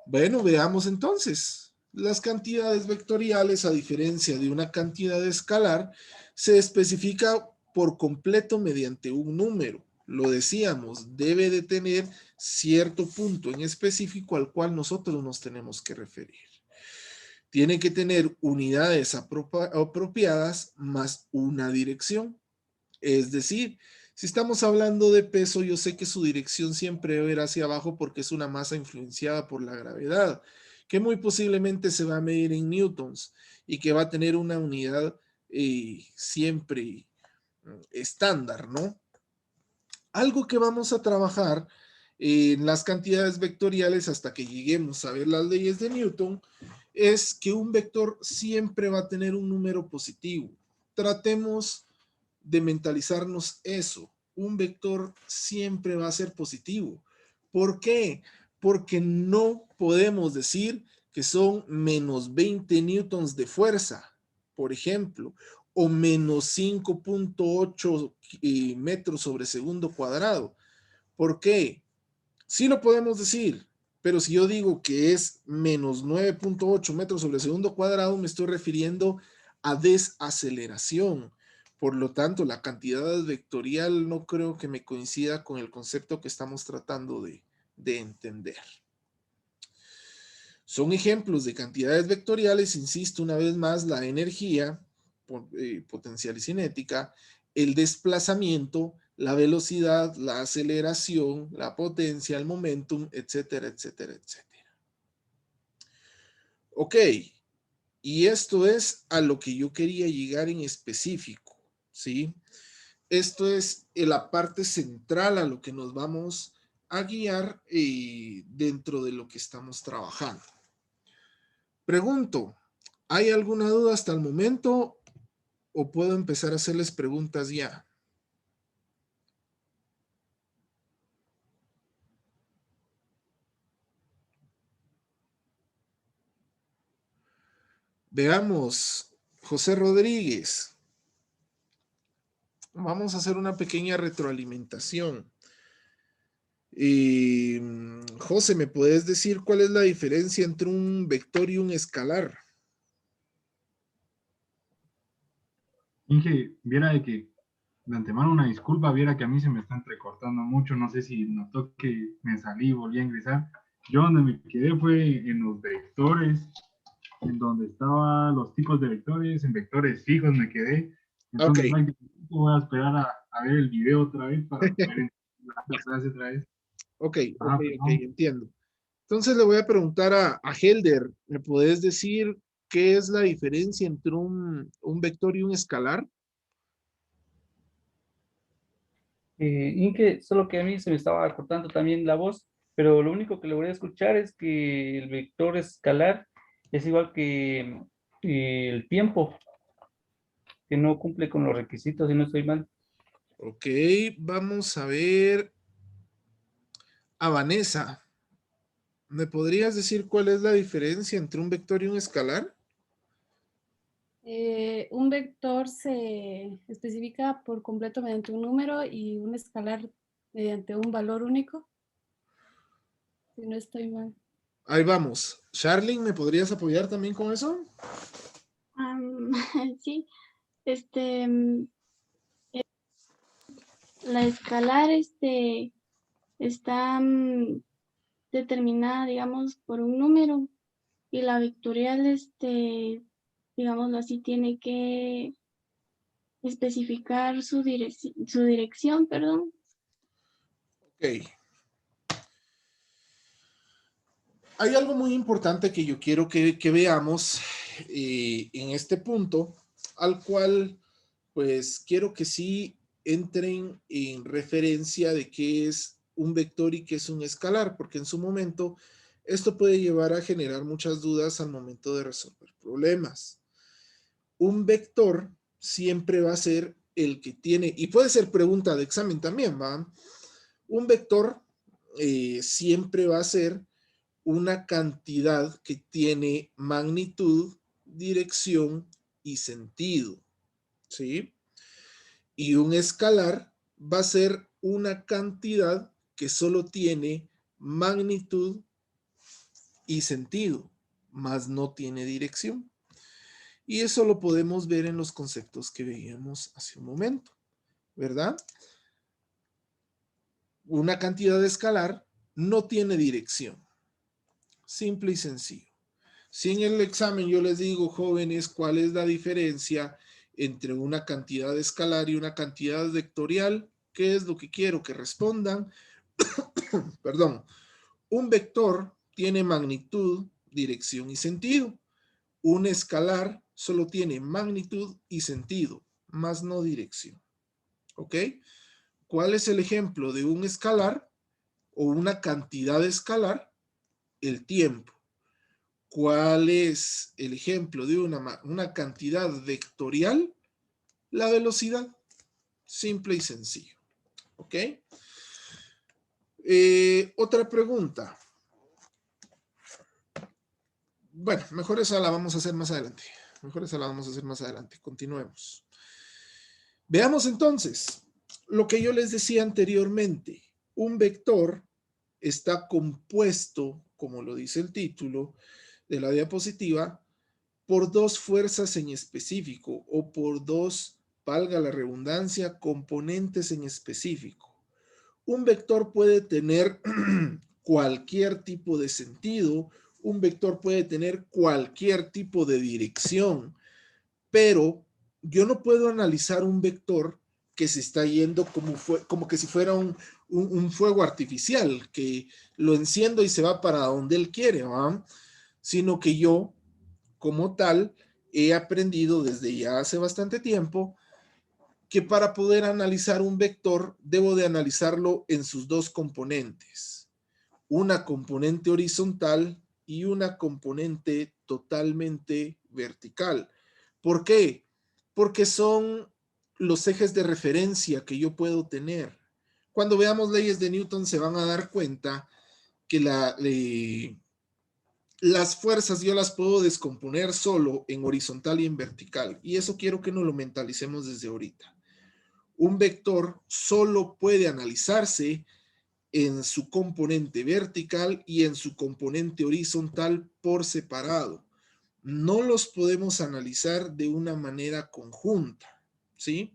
Bueno, veamos entonces. Las cantidades vectoriales, a diferencia de una cantidad escalar, se especifica por completo mediante un número. Lo decíamos, debe de tener cierto punto en específico al cual nosotros nos tenemos que referir. Tiene que tener unidades apropiadas más una dirección. Es decir, si estamos hablando de peso, yo sé que su dirección siempre va a ir hacia abajo porque es una masa influenciada por la gravedad, que muy posiblemente se va a medir en newtons y que va a tener una unidad siempre estándar, ¿no? Algo que vamos a trabajar en las cantidades vectoriales hasta que lleguemos a ver las leyes de Newton es que un vector siempre va a tener un número positivo. Tratemos de mentalizarnos eso. Un vector siempre va a ser positivo. ¿Por qué? Porque no podemos decir que son menos 20 newtons de fuerza, por ejemplo, o menos 5.8 metros sobre segundo cuadrado. ¿Por qué? Sí lo podemos decir, pero si yo digo que es menos 9.8 metros sobre segundo cuadrado, me estoy refiriendo a desaceleración. Por lo tanto, la cantidad vectorial no creo que me coincida con el concepto que estamos tratando de entender. Son ejemplos de cantidades vectoriales, insisto una vez más, la energía potencial y cinética, el desplazamiento, la velocidad, la aceleración, la potencia, el momentum, etcétera, etcétera, etcétera. Ok, y esto es a lo que yo quería llegar en específico, ¿sí? Esto es la parte central a lo que nos vamos a guiar dentro de lo que estamos trabajando. Pregunto, ¿hay alguna duda hasta el momento o puedo empezar a hacerles preguntas ya? Veamos, José Rodríguez. Vamos a hacer una pequeña retroalimentación. José, ¿me puedes decir cuál es la diferencia entre un vector y un escalar? Inge, viera de que de antemano una disculpa, viera que a mí se me está entrecortando mucho, no sé si notó que me salí y volví a ingresar. Yo donde me quedé fue en los vectores, en donde estaban los tipos de vectores, en vectores fijos me quedé. Entonces Ok. prácticamente voy a esperar a ver el video otra vez para poder entender la frase otra vez. Ok, Ah, ok, perdón. entiendo. Entonces le voy a preguntar a Helder, ¿me puedes decir qué es la diferencia entre un vector y un escalar? Inge, solo que a mí se me estaba cortando también la voz, pero lo único que le voy a escuchar es que el vector escalar es igual que el tiempo, que no cumple con los requisitos, si no estoy mal. Ok, vamos a ver a Vanessa. ¿Me podrías decir cuál es la diferencia entre un vector y un escalar? Un vector se especifica por completo mediante un número y un escalar mediante un valor único. Si no estoy mal. Ahí vamos. Charlene, ¿me podrías apoyar también con eso? Sí, este, la escalar, está determinada, digamos, por un número y la vectorial, digámoslo así, tiene que especificar su dirección, perdón. Ok. Hay algo muy importante que yo quiero que veamos en este punto, al cual pues quiero que sí entren en referencia de qué es un vector y qué es un escalar, porque en su momento esto puede llevar a generar muchas dudas al momento de resolver problemas. Un vector siempre va a ser el que tiene, y puede ser pregunta de examen también, ¿va? Un vector siempre va a ser una cantidad que tiene magnitud, dirección y sentido, ¿sí? Y un escalar va a ser una cantidad que solo tiene magnitud y sentido, más no tiene dirección. Y eso lo podemos ver en los conceptos que veíamos hace un momento, ¿verdad? Una cantidad escalar no tiene dirección. Simple y sencillo. Si en el examen yo les digo, jóvenes, ¿cuál es la diferencia entre una cantidad escalar y una cantidad vectorial? ¿Qué es lo que quiero que respondan? Perdón. Un vector tiene magnitud, dirección y sentido. Un escalar solo tiene magnitud y sentido, más no dirección. ¿Ok? ¿Cuál es el ejemplo de un escalar o una cantidad escalar? El tiempo. ¿Cuál es el ejemplo de una cantidad vectorial? La velocidad. Simple y sencillo. ¿Ok? Otra pregunta. Bueno, mejor esa la vamos a hacer más adelante. Continuemos. Veamos entonces lo que yo les decía anteriormente. Un vector está compuesto, como lo dice el título de la diapositiva, por dos fuerzas en específico o por dos, valga la redundancia, componentes en específico. Un vector puede tener cualquier tipo de sentido, un vector puede tener cualquier tipo de dirección, pero yo no puedo analizar un vector que se está yendo como que si fuera un fuego artificial, que lo enciendo y se va para donde él quiere, ¿va? Sino que yo, como tal, he aprendido desde ya hace bastante tiempo que para poder analizar un vector debo de analizarlo en sus dos componentes, una componente horizontal y una componente totalmente vertical. ¿Por qué? Porque son los ejes de referencia que yo puedo tener. Cuando veamos leyes de Newton se van a dar cuenta que las fuerzas yo las puedo descomponer solo en horizontal y en vertical. Y eso quiero que nos lo mentalicemos desde ahorita. Un vector solo puede analizarse en su componente vertical y en su componente horizontal por separado. No los podemos analizar de una manera conjunta, ¿sí?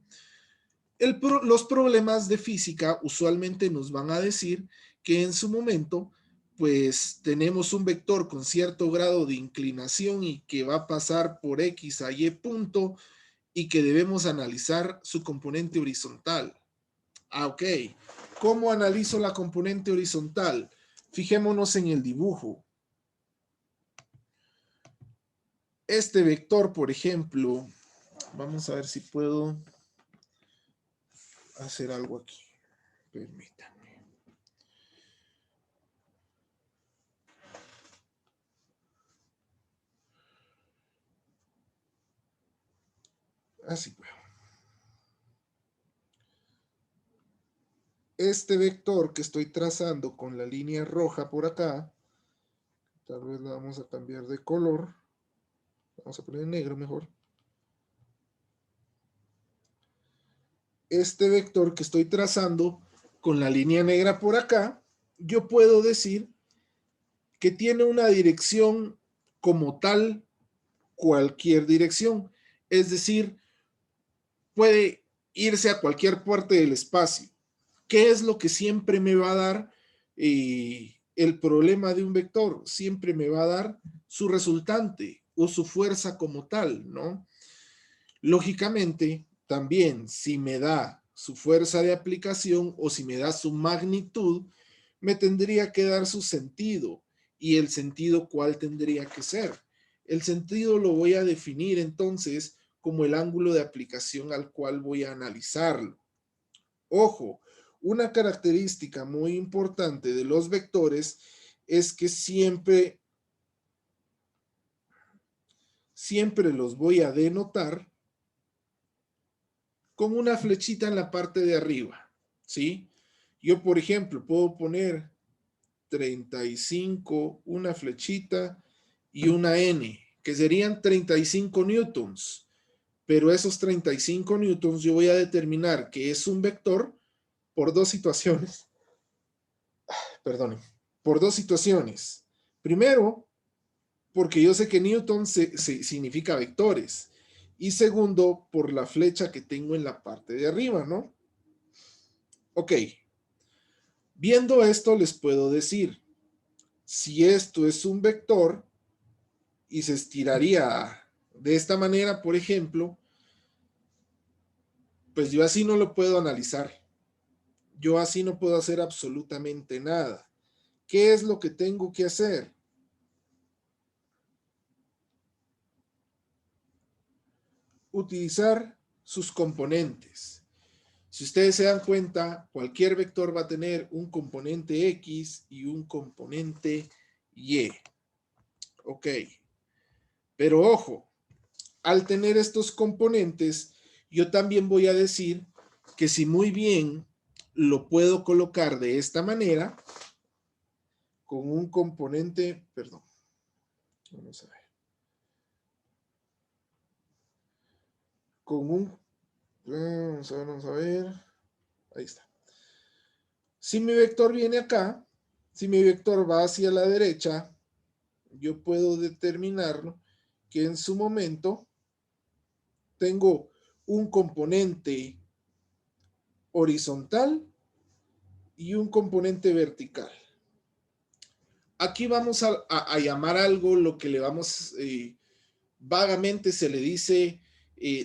Los problemas de física usualmente nos van a decir que en su momento, pues tenemos un vector con cierto grado de inclinación y que va a pasar por X a Y punto y que debemos analizar su componente horizontal. Ok. ¿Cómo analizo la componente horizontal? Fijémonos en el dibujo. Este vector, por ejemplo, vamos a ver si puedo hacer algo aquí. Permítanme. Así puedo. Este vector que estoy trazando con la línea roja por acá, tal vez la vamos a cambiar de color. Vamos a poner negro mejor. Este vector que estoy trazando con la línea negra por acá, yo puedo decir que tiene una dirección como tal, cualquier dirección. Es decir, puede irse a cualquier parte del espacio. ¿Qué es lo que siempre me va a dar el problema de un vector? Siempre me va a dar su resultante o su fuerza como tal, ¿no? Lógicamente, también si me da su fuerza de aplicación o si me da su magnitud, me tendría que dar su sentido. ¿Y el sentido cuál tendría que ser? El sentido lo voy a definir entonces como el ángulo de aplicación al cual voy a analizarlo. Ojo, una característica muy importante de los vectores es que siempre los voy a denotar con una flechita en la parte de arriba, ¿sí? Yo, por ejemplo, puedo poner 35, una flechita y una N, que serían 35 newtons. Pero esos 35 newtons yo voy a determinar que es un vector por dos situaciones. Perdonen, por dos situaciones. Primero, porque yo sé que newton significa vectores. Y segundo, por la flecha que tengo en la parte de arriba, ¿no? Ok. Viendo esto, les puedo decir, si esto es un vector y se estiraría de esta manera, por ejemplo, pues yo así no lo puedo analizar. Yo así no puedo hacer absolutamente nada. ¿Qué es lo que tengo que hacer? Utilizar sus componentes. Si ustedes se dan cuenta, cualquier vector va a tener un componente X y un componente Y. Ok. Pero ojo, al tener estos componentes, yo también voy a decir que si muy bien lo puedo colocar de esta manera, con un componente, perdón, vamos a ver, con un, vamos a ver, ahí está. Si mi vector viene acá, si mi vector va hacia la derecha, yo puedo determinarlo que en su momento tengo un componente horizontal y un componente vertical. Aquí vamos a llamar algo lo que le vamos, vagamente se le dice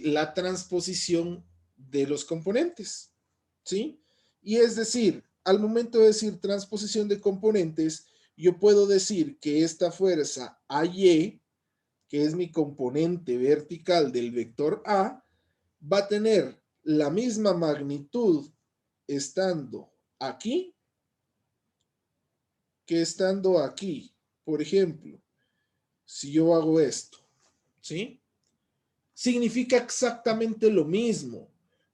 la transposición de los componentes, ¿sí? Y es decir, al momento de decir transposición de componentes, yo puedo decir que esta fuerza AY, que es mi componente vertical del vector A, va a tener la misma magnitud estando aquí que estando aquí. Por ejemplo, si yo hago esto, ¿sí? Significa exactamente lo mismo,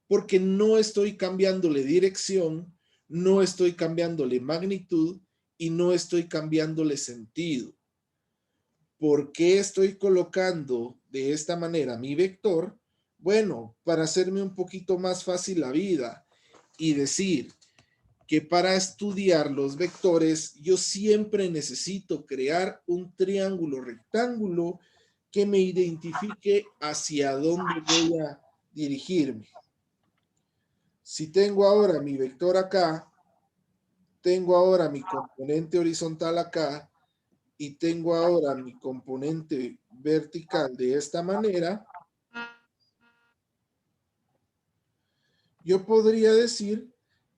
porque no estoy cambiándole dirección, no estoy cambiándole magnitud y no estoy cambiándole sentido. ¿Por qué estoy colocando de esta manera mi vector? Bueno, para hacerme un poquito más fácil la vida y decir que para estudiar los vectores yo siempre necesito crear un triángulo rectángulo que me identifique hacia dónde voy a dirigirme. Si tengo ahora mi vector acá, tengo ahora mi componente horizontal acá y tengo ahora mi componente vertical de esta manera, yo podría decir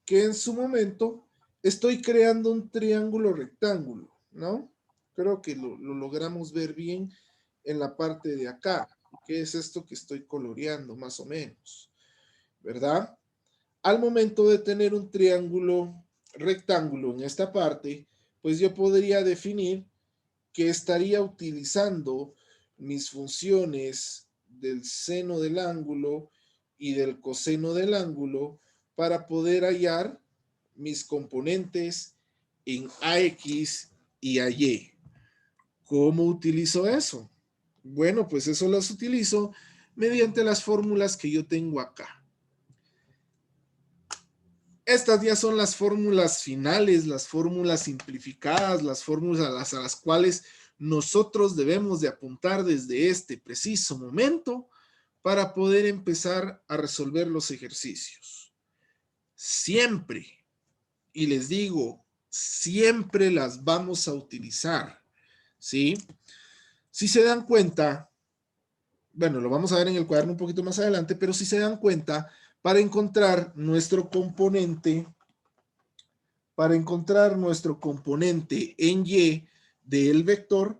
que en su momento estoy creando un triángulo rectángulo, ¿no? Creo que lo logramos ver bien en la parte de acá, que es esto que estoy coloreando más o menos, ¿verdad? Al momento de tener un triángulo rectángulo en esta parte, pues yo podría definir que estaría utilizando mis funciones del seno del ángulo y del coseno del ángulo para poder hallar mis componentes en AX y AY. ¿Cómo utilizo eso? Bueno, pues eso las utilizo mediante las fórmulas que yo tengo acá. Estas ya son las fórmulas finales, las fórmulas simplificadas, las fórmulas a las cuales nosotros debemos de apuntar desde este preciso momento para poder empezar a resolver los ejercicios. Siempre, y les digo, siempre las vamos a utilizar, ¿sí? Si se dan cuenta, bueno, lo vamos a ver en el cuaderno un poquito más adelante, pero si se dan cuenta, para encontrar nuestro componente en Y del vector,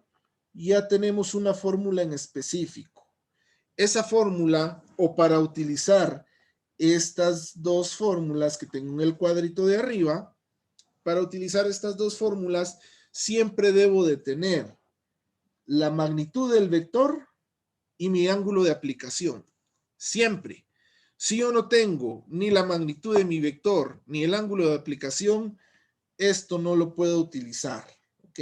ya tenemos una fórmula en específico. Esa fórmula, o para utilizar estas dos fórmulas que tengo en el cuadrito de arriba, para utilizar estas dos fórmulas, siempre debo de tener la magnitud del vector y mi ángulo de aplicación. Siempre. Si yo no tengo ni la magnitud de mi vector ni el ángulo de aplicación, esto no lo puedo utilizar. ¿Ok?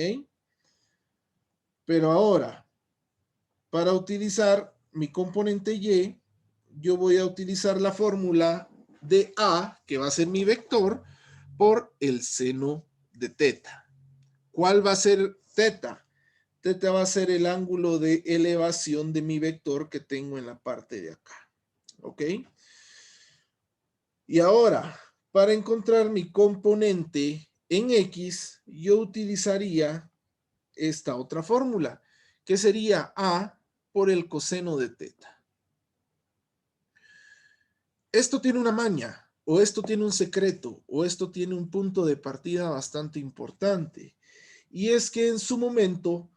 Pero ahora, para utilizar mi componente Y, yo voy a utilizar la fórmula de A, que va a ser mi vector, por el seno de teta. ¿Cuál va a ser teta? Teta va a ser el ángulo de elevación de mi vector que tengo en la parte de acá. ¿Ok? Y ahora, para encontrar mi componente en X, yo utilizaría esta otra fórmula, que sería A por el coseno de teta. Esto tiene una maña, o esto tiene un secreto, o esto tiene un punto de partida bastante importante. Y es que en su momento,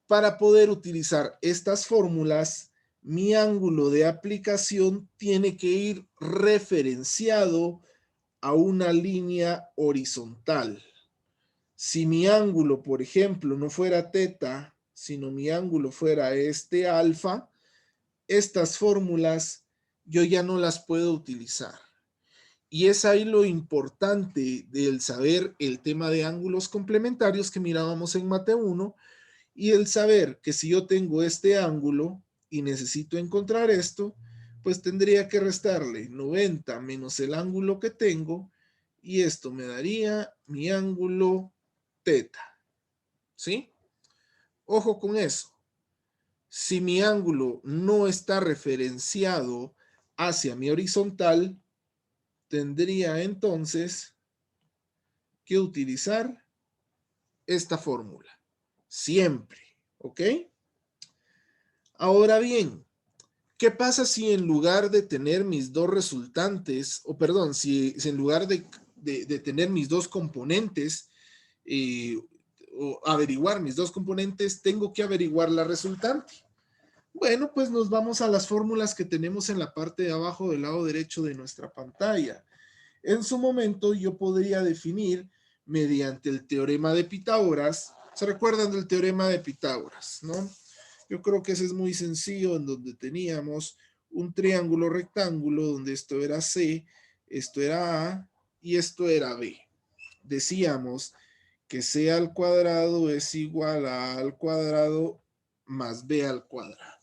para poder utilizar estas fórmulas, mi ángulo de aplicación tiene que ir referenciado a una línea horizontal. Si mi ángulo, por ejemplo, no fuera teta, sino mi ángulo fuera este alfa, estas fórmulas yo ya no las puedo utilizar. Y es ahí lo importante del saber el tema de ángulos complementarios que mirábamos en Mate 1 y el saber que si yo tengo este ángulo y necesito encontrar esto, pues tendría que restarle 90 menos el ángulo que tengo y esto me daría mi ángulo teta. ¿Sí? Ojo con eso. Si mi ángulo no está referenciado hacia mi horizontal, tendría entonces que utilizar esta fórmula. Siempre. ¿Ok? Ahora bien, ¿qué pasa si en lugar de tener mis dos resultantes, o perdón, si en lugar de tener mis dos componentes, o averiguar mis dos componentes, tengo que averiguar la resultante? Bueno, pues nos vamos a las fórmulas que tenemos en la parte de abajo del lado derecho de nuestra pantalla. En su momento yo podría definir mediante el teorema de Pitágoras. ¿Se recuerdan del teorema de Pitágoras, no? Yo creo que ese es muy sencillo, en donde teníamos un triángulo rectángulo donde esto era C, esto era A y esto era B. Decíamos que C al cuadrado es igual a A al cuadrado más B al cuadrado.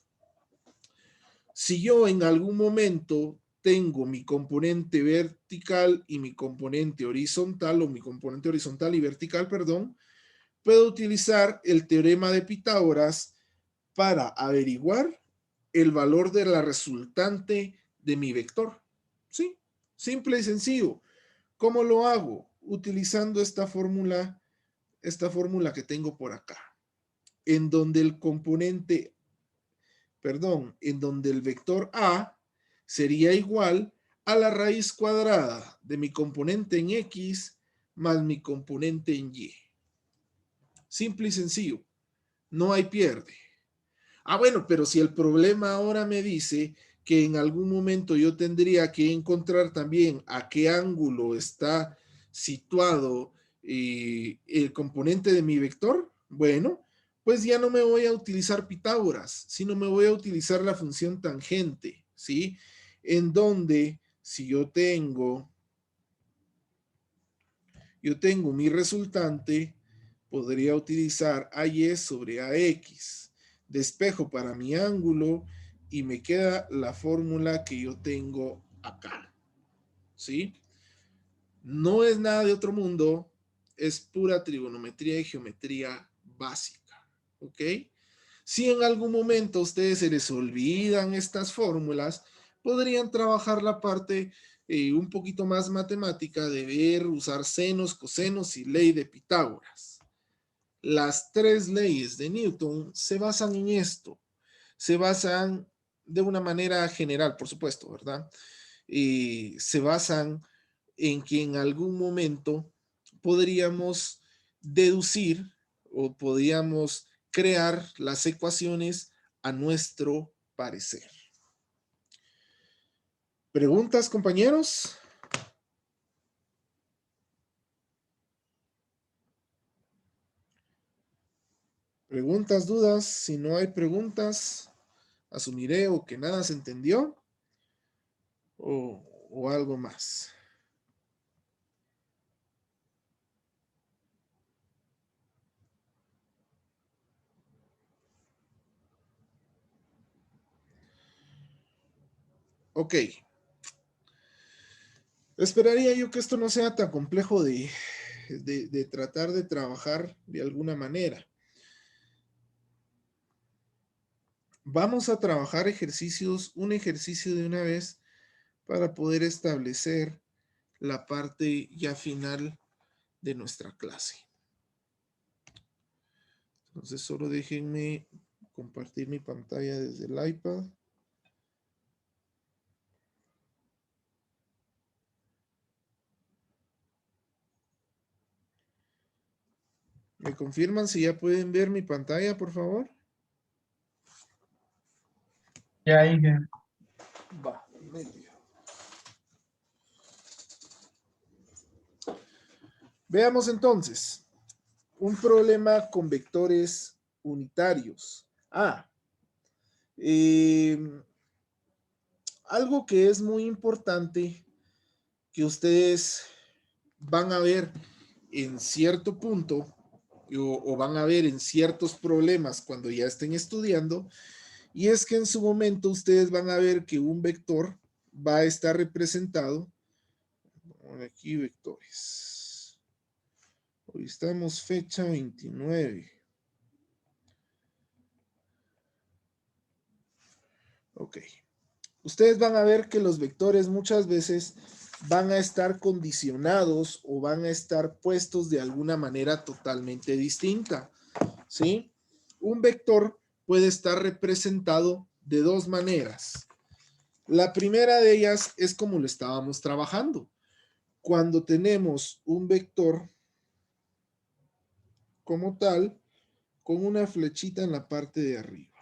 Si yo en algún momento tengo mi componente vertical y mi componente horizontal, o mi componente horizontal y vertical, perdón, puedo utilizar el teorema de Pitágoras para averiguar el valor de la resultante de mi vector. ¿Sí? Simple y sencillo. ¿Cómo lo hago? Utilizando esta fórmula que tengo por acá, en donde el componente, perdón, en donde el vector A sería igual a la raíz cuadrada de mi componente en X más mi componente en Y. Simple y sencillo. No hay pierde. Ah, bueno, pero si el problema ahora me dice que en algún momento yo tendría que encontrar también a qué ángulo está situado el componente de mi vector, bueno, pues ya no me voy a utilizar Pitágoras, sino me voy a utilizar la función tangente, ¿sí? En donde si yo tengo mi resultante, podría utilizar AY sobre AX. Despejo para mi ángulo y me queda la fórmula que yo tengo acá. ¿Sí? No es nada de otro mundo, es pura trigonometría y geometría básica. ¿Ok? Si en algún momento a ustedes se les olvidan estas fórmulas, podrían trabajar la parte un poquito más matemática de ver, usar senos, cosenos y ley de Pitágoras. Las tres leyes de Newton se basan en esto. Se basan de una manera general, por supuesto, ¿verdad? Se basan en que en algún momento podríamos deducir o podríamos crear las ecuaciones a nuestro parecer. ¿Preguntas, compañeros? ¿Preguntas, dudas? Si no hay preguntas, asumiré o que nada se entendió o algo más. Ok. Esperaría yo que esto no sea tan complejo de tratar de trabajar de alguna manera. Vamos a trabajar un ejercicio de una vez para poder establecer la parte ya final de nuestra clase. Entonces solo déjenme compartir mi pantalla desde el iPad. ¿Me confirman si ya pueden ver mi pantalla, por favor? Ya, Inge. Va, medio. Veamos entonces un problema con vectores unitarios. Algo que es muy importante que ustedes van a ver en cierto punto o van a ver en ciertos problemas cuando ya estén estudiando, y es que en su momento ustedes van a ver que un vector va a estar representado, aquí vectores, hoy estamos fecha 29. Ok. Ustedes van a ver que los vectores muchas veces van a estar condicionados o van a estar puestos de alguna manera totalmente distinta, ¿sí? Un vector puede estar representado de dos maneras. La primera de ellas es como lo estábamos trabajando. Cuando tenemos un vector como tal, con una flechita en la parte de arriba.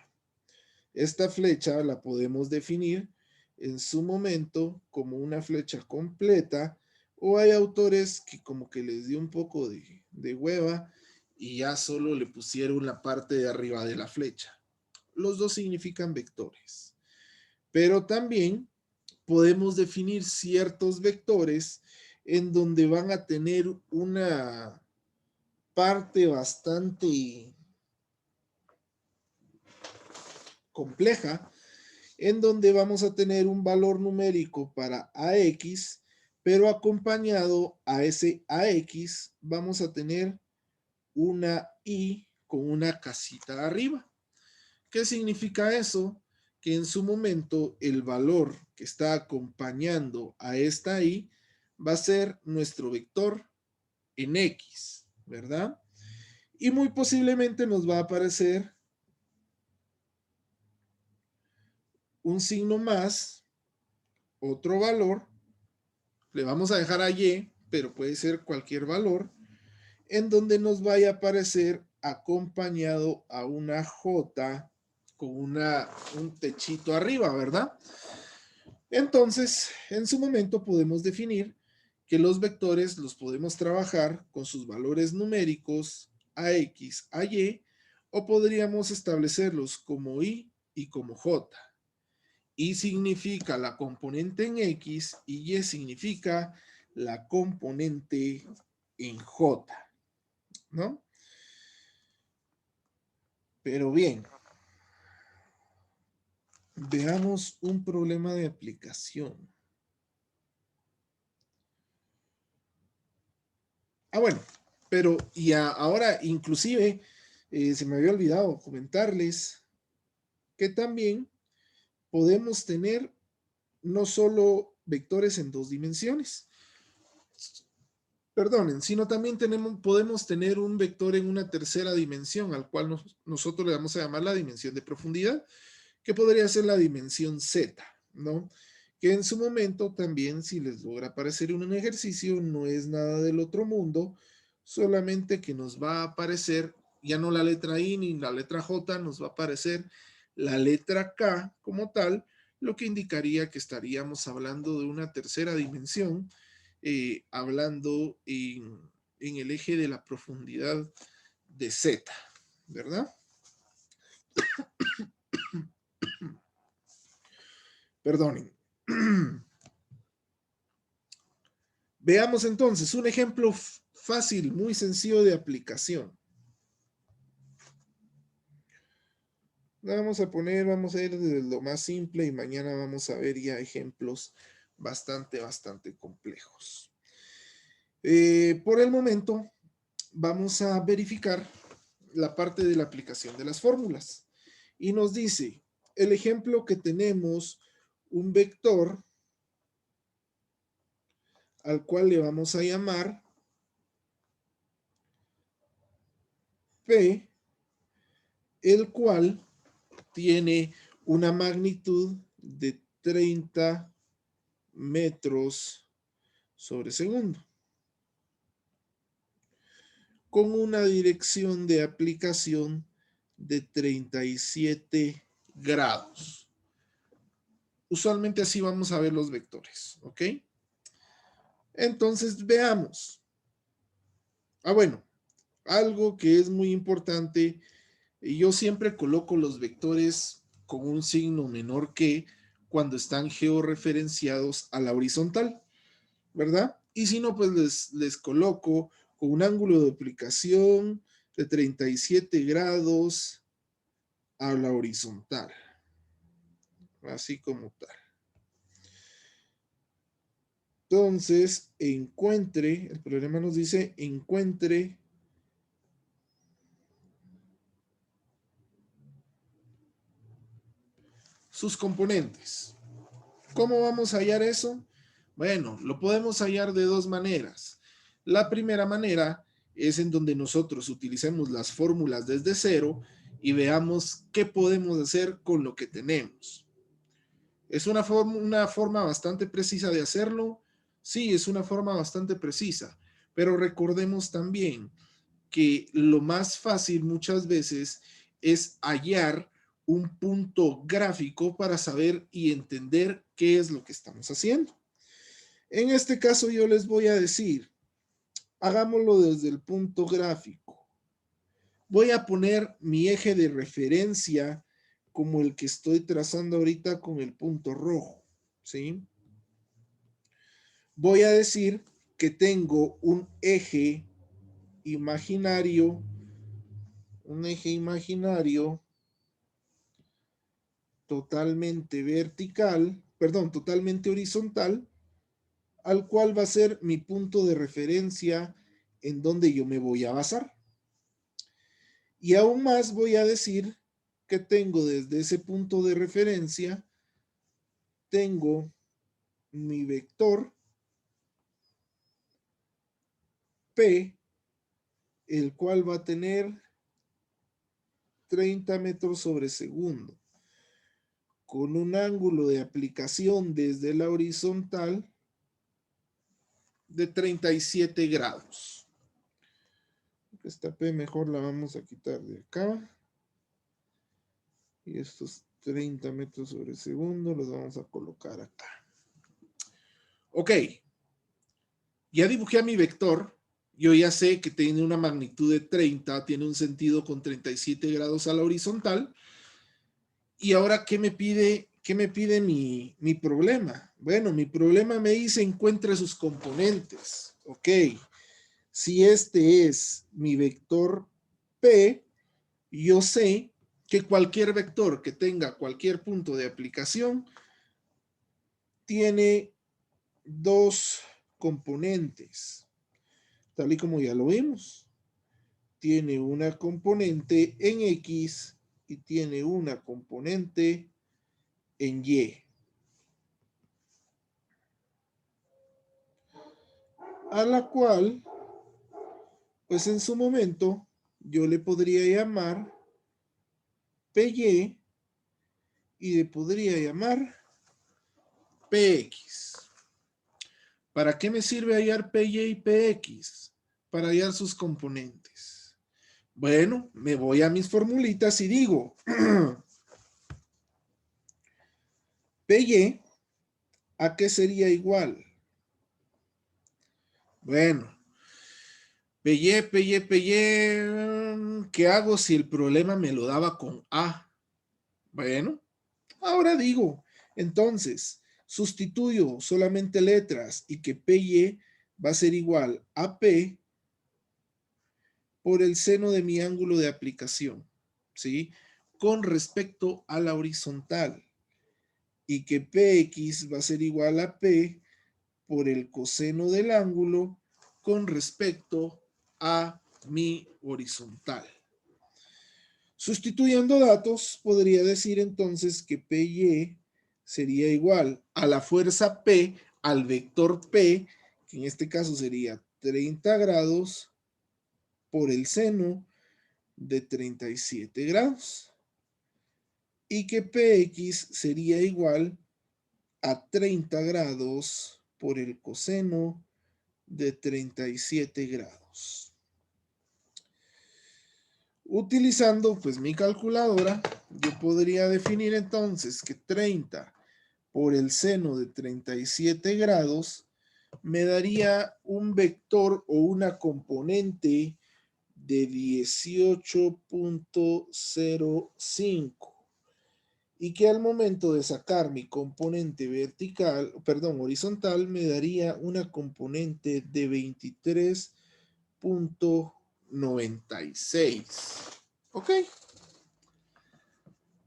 Esta flecha la podemos definir en su momento como una flecha completa, o hay autores que como que les dio un poco de hueva y ya solo le pusieron la parte de arriba de la flecha. Los dos significan vectores. Pero también podemos definir ciertos vectores en donde van a tener una parte bastante compleja, en donde vamos a tener un valor numérico para AX, pero acompañado a ese AX vamos a tener una Y con una casita arriba. ¿Qué significa eso? Que en su momento el valor que está acompañando a esta Y va a ser nuestro vector en X, ¿verdad? Y muy posiblemente nos va a aparecer un signo más, otro valor, le vamos a dejar a Y, pero puede ser cualquier valor, en donde nos vaya a aparecer acompañado a una J con un techito arriba, ¿verdad? Entonces, en su momento podemos definir que los vectores los podemos trabajar con sus valores numéricos a X, a Y, o podríamos establecerlos como Y y como J. Y significa la componente en X y Y significa la componente en J, ¿no? Pero bien, veamos un problema de aplicación. Bueno, pero ahora inclusive se me había olvidado comentarles que también podemos tener no solo vectores en dos dimensiones, perdonen, sino también podemos tener un vector en una tercera dimensión, al cual nosotros le vamos a llamar la dimensión de profundidad, que podría ser la dimensión Z, ¿no? Que en su momento también, si les logra aparecer en un ejercicio, no es nada del otro mundo, solamente que nos va a aparecer, ya no la letra I ni la letra J, nos va a aparecer la letra K como tal, lo que indicaría que estaríamos hablando de una tercera dimensión, hablando en el eje de la profundidad de Z, ¿verdad? Perdonen. Veamos entonces un ejemplo fácil, muy sencillo de aplicación. Vamos a ir desde lo más simple y mañana vamos a ver ya ejemplos bastante complejos. Por el momento, vamos a verificar la parte de la aplicación de las fórmulas. Y nos dice, el ejemplo que tenemos un vector al cual le vamos a llamar P, el cual tiene una magnitud de 30 metros sobre segundo, con una dirección de aplicación de 37 grados. Usualmente así vamos a ver los vectores, ¿ok? Entonces veamos. Bueno, algo que es muy importante Y yo siempre coloco los vectores con un signo menor que cuando están georreferenciados a la horizontal, ¿verdad? Y si no, pues les coloco con un ángulo de aplicación de 37 grados a la horizontal. Así como tal. Entonces, encuentre, el problema nos dice encuentre sus componentes. ¿Cómo vamos a hallar eso? Bueno, lo podemos hallar de dos maneras. La primera manera es en donde nosotros utilicemos las fórmulas desde cero y veamos qué podemos hacer con lo que tenemos. ¿Es una forma bastante precisa de hacerlo? Sí, es una forma bastante precisa, pero recordemos también que lo más fácil muchas veces es hallar un punto gráfico para saber y entender qué es lo que estamos haciendo. En este caso yo les voy a decir, hagámoslo desde el punto gráfico. Voy a poner mi eje de referencia como el que estoy trazando ahorita con el punto rojo, ¿sí? Voy a decir que tengo un eje imaginario totalmente vertical, perdón, totalmente horizontal, al cual va a ser mi punto de referencia en donde yo me voy a basar. Y aún más voy a decir que tengo desde ese punto de referencia, tengo mi vector P, el cual va a tener 30 metros sobre segundo, con un ángulo de aplicación desde la horizontal de 37 grados. Esta P mejor la vamos a quitar de acá. Y estos 30 metros sobre segundo los vamos a colocar acá. Ok. Ya dibujé a mi vector. Yo ya sé que tiene una magnitud de 30, tiene un sentido con 37 grados a la horizontal. Y ahora, ¿qué me pide mi problema? Bueno, mi problema me dice encuentre sus componentes. Ok. Si este es mi vector P, yo sé que cualquier vector que tenga cualquier punto de aplicación tiene dos componentes, tal y como ya lo vimos. Tiene una componente en X y tiene una componente en Y. A la cual, pues en su momento, yo le podría llamar PY y le podría llamar PX. ¿Para qué me sirve hallar PY y PX? Para hallar sus componentes. Bueno, me voy a mis formulitas y digo, PY, ¿a qué sería igual? Bueno, PY, ¿qué hago si el problema me lo daba con A? Bueno, ahora digo, entonces, sustituyo solamente letras y que PY va a ser igual a P por el seno de mi ángulo de aplicación, ¿sí? Con respecto a la horizontal. Y que PX va a ser igual a P por el coseno del ángulo con respecto a mi horizontal. Sustituyendo datos, podría decir entonces que PY sería igual a la fuerza P, al vector P, que en este caso sería 30 grados por el seno de 37 grados. Y que PX sería igual a 30 grados por el coseno de 37 grados. Utilizando pues mi calculadora, yo podría definir entonces que 30 por el seno de 37 grados me daría un vector o una componente de 18.05 y que al momento de sacar mi componente horizontal me daría una componente de 23.96. ¿Ok?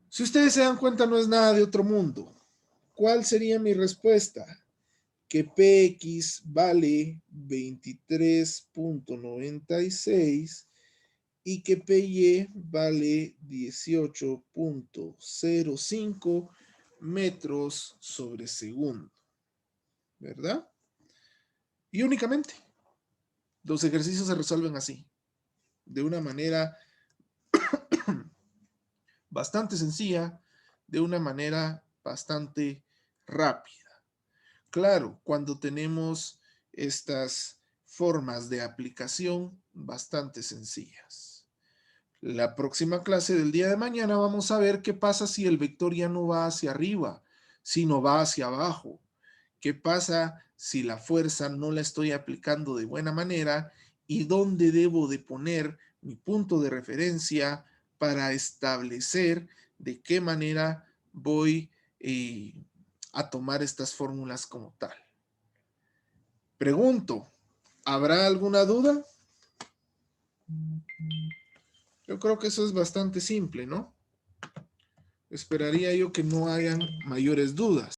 Si ustedes se dan cuenta, no es nada de otro mundo. ¿Cuál sería mi respuesta? Que PX vale 23.96 y que PY vale 18.05 metros sobre segundo. ¿Verdad? Y únicamente los ejercicios se resuelven así, de una manera bastante sencilla, de una manera bastante rápida. Claro, cuando tenemos estas formas de aplicación bastante sencillas. La próxima clase del día de mañana vamos a ver qué pasa si el vector ya no va hacia arriba, sino va hacia abajo. ¿Qué pasa si la fuerza no la estoy aplicando de buena manera y dónde debo de poner mi punto de referencia para establecer de qué manera voy a tomar estas fórmulas como tal? Pregunto, ¿habrá alguna duda? Yo creo que eso es bastante simple, ¿no? Esperaría yo que no hayan mayores dudas.